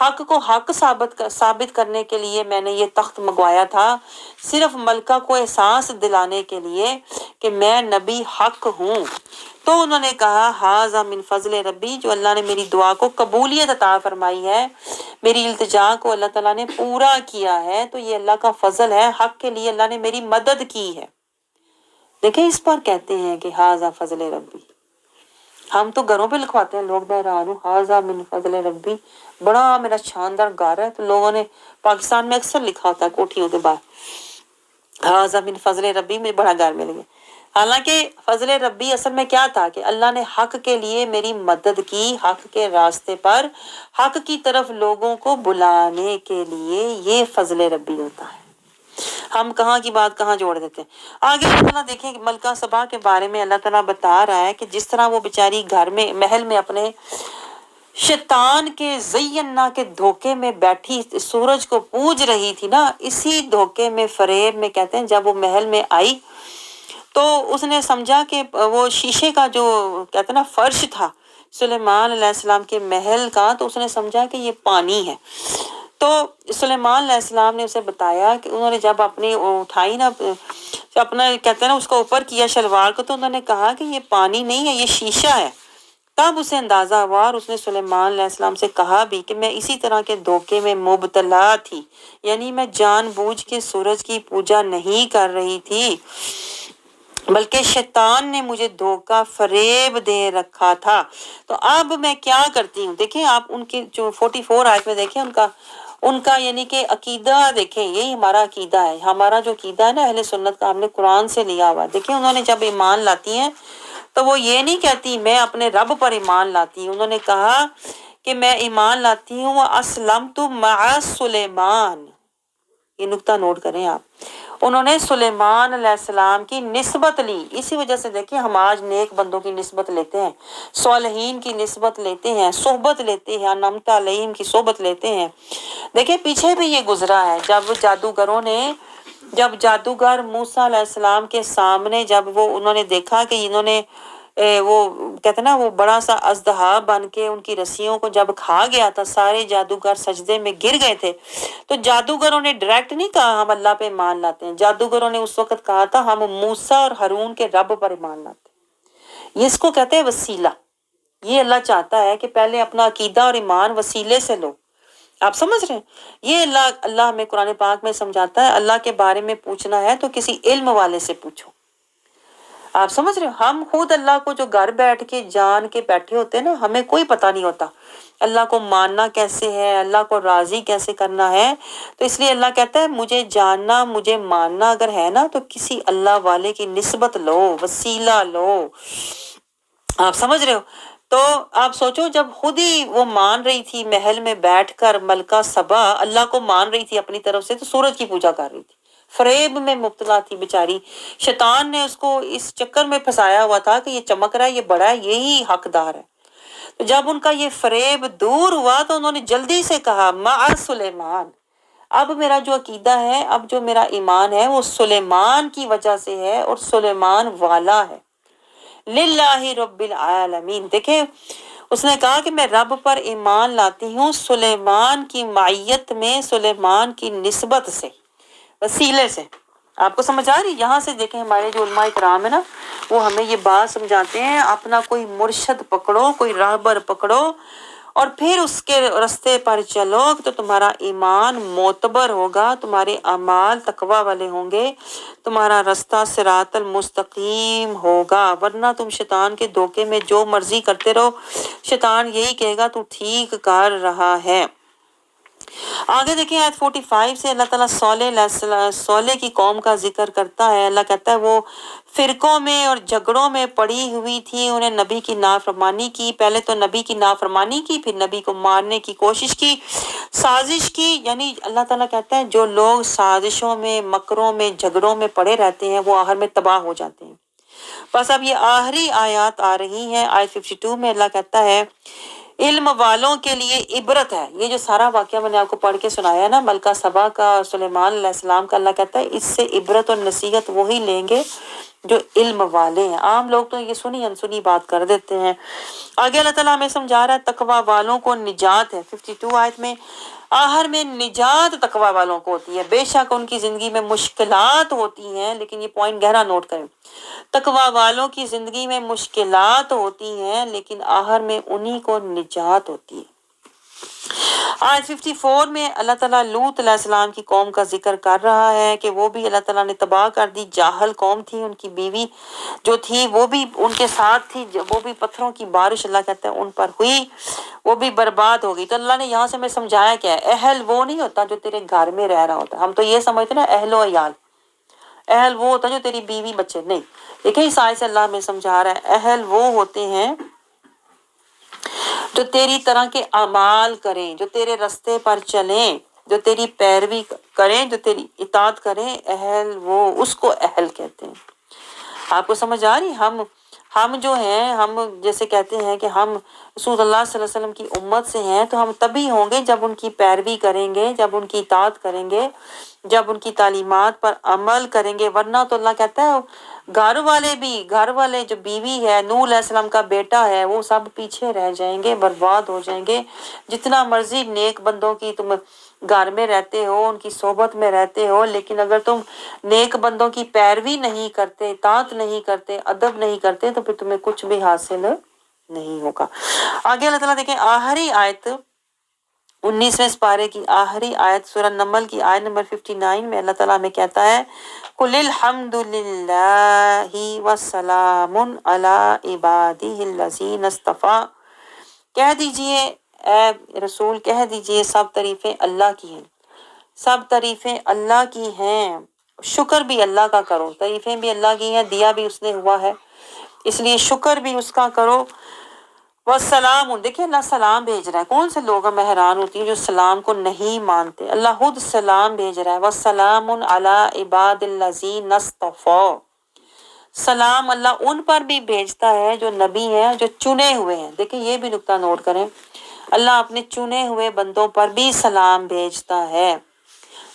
حق کو حق ثابت کرنے کے لیے میں نے یہ تخت منگوایا تھا، صرف ملکہ کو احساس دلانے کے لیے کہ میں نبی حق ہوں۔ تو انہوں نے کہا ھذا من فضل ربی، جو اللہ نے میری دعا کو قبولیت عطا فرمائی ہے، میری التجا کو اللہ تعالیٰ نے پورا کیا ہے، تو یہ اللہ کا فضل ہے، حق کے لیے اللہ نے میری مدد کی ہے۔ دیکھیں اس پر کہتے ہیں کہ ھذا فضل ربی، ہم تو گھروں پہ لکھواتے ہیں، لوگ میں حیران ہوں، ھذا من فضل ربی، بڑا میرا شاندار گھر ہے، تو لوگوں نے پاکستان میں اکثر لکھا ہوتا ہے کوٹھیوں کے باہر ھذا من فضل ربی، مجھے بڑا گھر مل گیا۔ حالانکہ فضل ربی اصل میں کیا تھا کہ اللہ نے حق کے لیے میری مدد کی، حق کے راستے پر حق کی طرف لوگوں کو بلانے کے لیے، یہ فضل ربی ہوتا ہے۔ ہم کہاں کی بات کہاں جوڑ دیتے ہیں۔ آگے اللہ تعالیٰ دیکھیں ملکہ سبا کے بارے میں اللہ تعالیٰ بتا رہا ہے کہ جس طرح وہ بیچاری گھر میں محل میں اپنے شیطان کے زینا کے دھوکے میں بیٹھی سورج کو پوج رہی تھی نا، اسی دھوکے میں، فریب میں، کہتے ہیں جب وہ محل میں آئی تو اس نے سمجھا کہ وہ شیشے کا جو کہتے ہیں نا فرش تھا سلیمان علیہ السلام کے محل کا، تو اس نے سمجھا کہ یہ پانی ہے۔ تو سلیمان علیہ السلام نے اسے بتایا کہ انہوں نے جب اپنی اٹھائی نا اپنا کہتے ہیں نا اس کو اوپر کیا شلوار کو، تو انہوں نے کہا کہ یہ پانی نہیں ہے، یہ شیشہ ہے۔ تب اسے اندازہ ہوا اور اس نے سلیمان علیہ السلام سے کہا بھی کہ میں اسی طرح کے دھوکے میں مبتلا تھی، یعنی میں جان بوجھ کے سورج کی پوجا نہیں کر رہی تھی، بلکہ شیطان نے مجھے دھوکا فریب دے رکھا تھا۔ تو اب میں کیا کرتی ہوں، دیکھیں آپ ان کی جو 44 آیت میں دیکھیں ان کا یعنی کہ عقیدہ دیکھیں، یہی ہمارا عقیدہ ہے، ہمارا جو عقیدہ ہے نا اہل سنت کا، ہم نے قرآن سے لیا ہوا ہے۔ دیکھیں انہوں نے جب ایمان لاتی ہیں تو وہ یہ نہیں کہتی میں اپنے رب پر ایمان لاتی ہوں، انہوں نے کہا کہ میں ایمان لاتی ہوں اسلمت مع سلیمان، یہ نقطہ نوٹ کریں آپ، انہوں نے سلیمان علیہ السلام کی نسبت لی۔ اسی وجہ سے دیکھیں ہم آج نیک بندوں کی نسبت لیتے ہیں، صالحین کی نسبت لیتے ہیں، صحبت لیتے ہیں، انعمت علیہم کی صحبت لیتے ہیں۔ دیکھیں پیچھے بھی یہ گزرا ہے، جب جادوگر موسیٰ علیہ السلام کے سامنے جب انہوں نے دیکھا کہ انہوں نے وہ کہتے ہیں نا وہ بڑا سا اژدہا بن کے ان کی رسیوں کو جب کھا گیا تھا، سارے جادوگر سجدے میں گر گئے تھے، تو جادوگروں نے ڈائریکٹ نہیں کہا ہم اللہ پہ ایمان لاتے ہیں، جادوگروں نے اس وقت کہا تھا ہم موسیٰ اور ہارون کے رب پر ایمان لاتے ہیں۔ یہ اس کو کہتے ہیں وسیلہ، یہ اللہ چاہتا ہے کہ پہلے اپنا عقیدہ اور ایمان وسیلے سے لو، آپ سمجھ رہے ہیں؟ یہ اللہ ہمیں قرآن پاک میں سمجھاتا ہے اللہ کے بارے میں پوچھنا ہے تو کسی علم والے سے پوچھو، آپ سمجھ رہے ہو؟ ہم خود اللہ کو جو گھر بیٹھ کے جان کے بیٹھے ہوتے ہیں نا، ہمیں کوئی پتہ نہیں ہوتا اللہ کو ماننا کیسے ہے، اللہ کو راضی کیسے کرنا ہے، تو اس لیے اللہ کہتا ہے مجھے جاننا، مجھے ماننا اگر ہے نا تو کسی اللہ والے کی نسبت لو، وسیلہ لو، آپ سمجھ رہے ہو؟ تو آپ سوچو جب خود ہی وہ مان رہی تھی محل میں بیٹھ کر ملکہ سبا اللہ کو مان رہی تھی اپنی طرف سے، تو سورج کی پوجا کر رہی تھی، فریب میں مبتلا تھی بیچاری، شیطان نے اس کو اس چکر میں پھنسایا ہوا تھا کہ یہ چمک رہا ہے، یہ بڑا ہے، یہی حقدار ہے۔ تو جب ان کا یہ فریب دور ہوا تو انہوں نے جلدی سے کہا مع سلیمان، اب میرا جو عقیدہ ہے، اب جو میرا ایمان ہے وہ سلیمان کی وجہ سے ہے اور سلیمان والا ہے، للہ رب العالمین۔ دیکھیں اس نے کہا کہ میں رب پر ایمان لاتی ہوں سلیمان کی معیت میں، سلیمان کی نسبت سے، وسیلے سے۔ آپ کو سمجھ آ رہی؟ یہاں سے دیکھیں ہمارے جو علماء کرام ہے نا وہ ہمیں یہ بات سمجھاتے ہیں، اپنا کوئی مرشد پکڑو، کوئی راہبر پکڑو اور پھر اس کے راستے پر چلو تو تمہارا ایمان معتبر ہوگا، تمہارے اعمال تقوی والے ہوں گے، تمہارا راستہ صراط المستقیم ہوگا، ورنہ تم شیطان کے دھوکے میں جو مرضی کرتے رہو، شیطان یہی کہے گا تو ٹھیک کر رہا ہے۔ آگے دیکھیں آیت 45 سے اللہ تعالیٰ صالح کی قوم کا ذکر کرتا ہے. اللہ کہتا ہے وہ فرقوں میں اور جھگڑوں میں پڑی ہوئی تھی، انہیں نبی کی نافرمانی کی. پہلے تو نبی کی نافرمانی کی، پھر نبی کو مارنے کی کوشش کی، سازش کی. یعنی اللہ تعالیٰ کہتا ہے جو لوگ سازشوں میں، مکروں میں، جھگڑوں میں پڑے رہتے ہیں وہ آخر میں تباہ ہو جاتے ہیں. بس اب یہ آخری آیات آ رہی ہیں. آیت 52 میں اللہ کہتا ہے علم والوں کے لیے عبرت ہے. یہ جو سارا واقعہ میں نے آپ کو پڑھ کے سنایا ہے نا، ملکہ سبا کا اور سلیمان علیہ السلام کا، اللہ کہتا ہے اس سے عبرت اور نصیحت وہی لیں گے جو علم والے ہیں. عام لوگ تو یہ سنی انسنی بات کر دیتے ہیں. آگے اللہ تعالیٰ ہمیں سمجھا رہا ہے تقوی والوں کو نجات ہے. 52 آیت میں آخر میں نجات تقوی والوں کو ہوتی ہے. بے شک ان کی زندگی میں مشکلات ہوتی ہیں، لیکن یہ پوائنٹ گہرا نوٹ کریں، تقوی والوں کی زندگی میں مشکلات ہوتی ہیں لیکن آخر میں انہی کو نجات ہوتی ہے. آیت 54 میں اللہ تعالیٰ لوط علیہ السلام کی قوم کا ذکر کر رہا ہے کہ وہ بھی اللہ تعالیٰ نے تباہ کر دی. جاہل قوم تھی، ان کی بیوی جو تھی وہ بھی ان کے ساتھ تھی، وہ بھی پتھروں کی بارش اللہ کہتا ہے ان پر ہوئی، وہ بھی برباد ہو گئی. تو اللہ نے یہاں سے ہمیں سمجھایا کیا ہے، اہل وہ نہیں ہوتا جو تیرے گھر میں رہ رہا ہوتا. ہم تو یہ سمجھتے ہیں نا اہل و عیال، اہل وہ ہوتا ہے جو تیری بیوی بچے. نہیں، دیکھیں اس آیت سے اللہ ہمیں سمجھا رہا ہے اہل وہ ہوتے ہیں جو تیری طرح کے اعمال کریں، جو تیرے رستے پر چلیں، جو تیری پیروی کریں، جو تیری اطاعت کریں. اہل وہ، اس کو اہل کہتے ہیں. آپ کو سمجھ آ رہی؟ ہم جو ہیں، ہم جیسے کہتے ہیں کہ ہم رسول اللہ صلی اللہ علیہ وسلم کی امت سے ہیں، تو ہم تبھی ہوں گے جب ان کی پیروی کریں گے، جب ان کی اطاعت کریں گے، جب ان کی تعلیمات پر عمل کریں گے. ورنہ تو اللہ کہتا ہے گھر والے جو بیوی ہے، نوح علیہ السلام کا بیٹا ہے، وہ سب پیچھے رہ جائیں گے، برباد ہو جائیں گے. جتنا مرضی نیک بندوں کی تم گھر میں رہتے ہو، ان کی صحبت میں رہتے ہو، لیکن اگر تم نیک بندوں کی پیروی نہیں کرتے، اطاعت نہیں کرتے، ادب نہیں کرتے، تو پھر تمہیں کچھ بھی حاصل نہیں ہوگا. آگے اللہ تعالیٰ دیکھیں آخری آیت 19ویں سپارے کی آخری آیت سورہ نمل کی آیت نمبر 59 میں اللہ تعالیٰ ہمیں کہتا ہے قُلِ الْحَمْدُ لِلَّهِ وَسَلَامٌ عَلَىٰ عِبَادِهِ الَّذِينَ اصْطَفَىٰ. کہہ دیجئے اے رسول، کہہ دیجئے سب تعریفیں اللہ کی ہیں، سب تعریفیں اللہ کی ہیں. شکر بھی اللہ کا کرو، تعریفیں بھی اللہ کی ہیں، دیا بھی اس نے ہوا ہے، اس لیے شکر بھی اس کا کرو. والسلام، دیکھیں اللہ سلام بھیج رہا ہے. کون سے لوگ میں حیران ہوتی ہوں جو سلام کو نہیں مانتے. اللہ خود سلام بھیج رہا ہے. والسلام علی عباد الذین اصطفیٰ. سلام اللہ ان پر بھی بھیجتا ہے جو نبی ہیں، جو چنے ہوئے ہیں. دیکھیں یہ بھی نقطہ نوٹ کریں، اللہ اپنے چنے ہوئے بندوں پر بھی سلام بھیجتا ہے.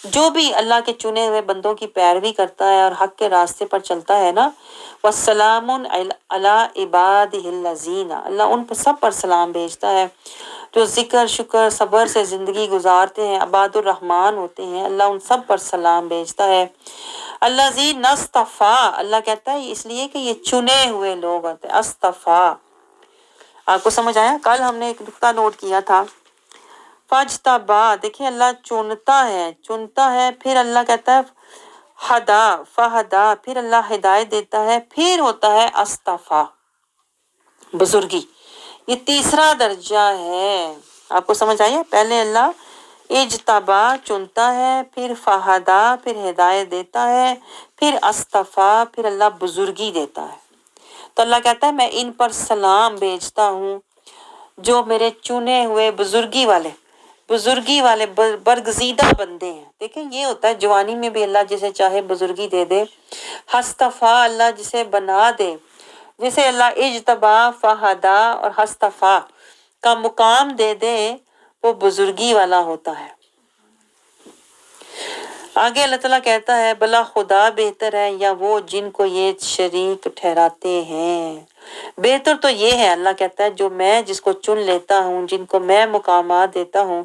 جو بھی اللہ کے چنے ہوئے بندوں کی پیروی کرتا ہے اور حق کے راستے پر چلتا ہے نا، والسلام علی عبادہ الذین، اللہ ان پر سب پر سلام بھیجتا ہے جو ذکر شکر صبر سے زندگی گزارتے ہیں، عباد الرحمن ہوتے ہیں. اللہ ان سب پر سلام بھیجتا ہے. الذین اصطفیٰ، اللہ کہتا ہے اس لیے کہ یہ چنے ہوئے لوگ ہوتے ہیں. اصطفیٰ، آپ کو سمجھ آیا؟ کل ہم نے ایک نقطہ نوٹ کیا تھا، فاجتبا، دیکھیں اللہ چنتا ہے. پھر اللہ کہتا ہے ہدا، فہدا، پھر اللہ ہدایت دیتا ہے. پھر ہوتا ہے اصطفیٰ، بزرگی. یہ تیسرا درجہ ہے. آپ کو سمجھ آئی ہے؟ پہلے اللہ اجتبا، چنتا ہے، پھر فہدا، پھر ہدایت دیتا ہے، پھر اصطفیٰ، پھر اللہ بزرگی دیتا ہے. تو اللہ کہتا ہے میں ان پر سلام بھیجتا ہوں جو میرے چنے ہوئے بزرگی والے برگزیدہ بندے ہیں. دیکھیں یہ ہوتا ہے جوانی میں بھی اللہ جسے چاہے بزرگی دے دے. ہستفا، اللہ جسے بنا دے، جسے اللہ اجتبا، فہدا اور ہستفا کا مقام دے دے، وہ بزرگی والا ہوتا ہے. آگے اللہ تعالیٰ کہتا ہے بلا خدا بہتر ہے یا وہ جن کو یہ شریک ٹھہراتے ہیں. بہتر تو یہ ہے، اللہ کہتا ہے جو میں جس کو چن لیتا ہوں، جن کو میں مقامات دیتا ہوں،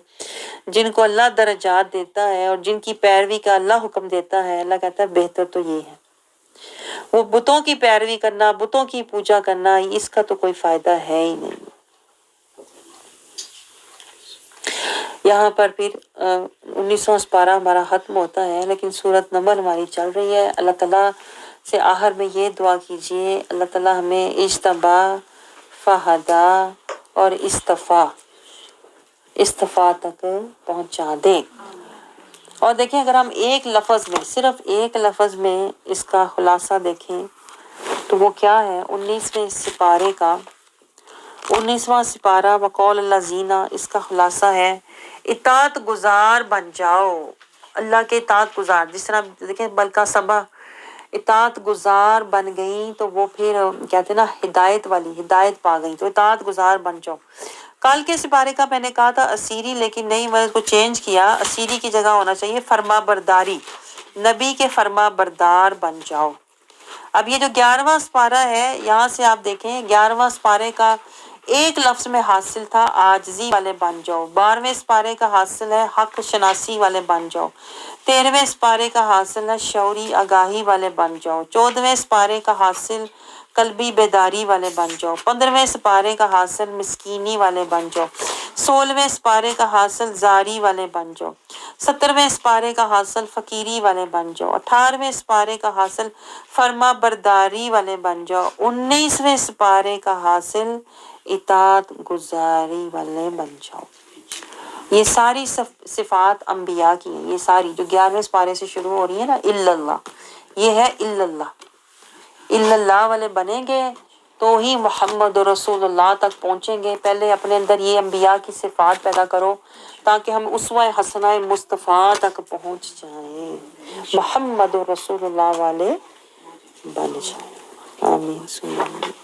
جن کو اللہ درجات دیتا ہے اور جن کی پیروی کا اللہ حکم دیتا ہے، اللہ کہتا ہے بہتر تو یہ ہے. وہ بتوں کی پیروی کرنا، بتوں کی پوجا کرنا، اس کا تو کوئی فائدہ ہے ہی نہیں. یہاں پر پھر 19واں سپارہ ہمارا ختم ہوتا ہے، لیکن سورت نمل ہماری چل رہی ہے. اللہ تعالیٰ سے آخر میں یہ دعا کیجئے اللہ تعالیٰ ہمیں اجتبا، فہدا اور اصطفیٰ استفا تک پہنچا دے۔ اور دیکھیں اگر ہم ایک لفظ میں، صرف ایک لفظ میں اس کا خلاصہ دیکھیں تو وہ کیا ہے، 19واں سپارہ وقول اللہ زینہ، اس کا خلاصہ ہے اطاعت گزار بن جاؤ، اللہ کے اطاعت گزار۔ جس طرح دیکھیں ملکہ سبا اطاعت گزار بن گئی تو وہ پھر کہتے ہیں نا ہدایت والی، ہدایت پا گئی، تو اطاعت گزار بن جاؤ۔ کل کے سپارے کا میں نے کہا تھا اسیری، لیکن نہیں میں اس کو چینج کیا، اسیری کی جگہ ہونا چاہیے فرما برداری، نبی کے فرما بردار بن جاؤ۔ اب یہ جو 11واں سپارہ ہے، یہاں سے آپ دیکھیں 11واں سپارے کا ایک لفظ میں حاصل تھا عاجزی والے بن جاؤ، 12ویں سپارے کا حاصل ہے حق شناسی والے بن جاؤ، 13ویں سپارے کا حاصل ہے شعوری آگاہی والے بن جاؤ، 14ویں سپارے کا حاصل قلبی بیداری والے بن جاؤ، 15ویں سپارے کا حاصل مسکینی والے بن جاؤ، 16ویں سپارے کا حاصل زاری والے بن جاؤ، 17ویں سپارے کا حاصل فقیری والے بن جاؤ، 18ویں سپارے کا حاصل فرما برداری والے بن جاؤ، 19ویں سپارے کا حاصل اطاعت گزاری والے بن جاؤ۔ یہ ساری صفات انبیاء کی ہیں، یہ ساری جو 11ویں سپارے سے شروع ہو رہی ہے نا، الا اللہ، یہ ہے الا اللہ، الا اللہ والے بنیں گے تو ہی محمد رسول اللہ تک پہنچیں گے۔ پہلے اپنے اندر یہ انبیاء کی صفات پیدا کرو تاکہ ہم اسوہ حسنہ مصطفیٰ تک پہنچ جائیں، محمد رسول اللہ والے بن جائیں۔ آمین۔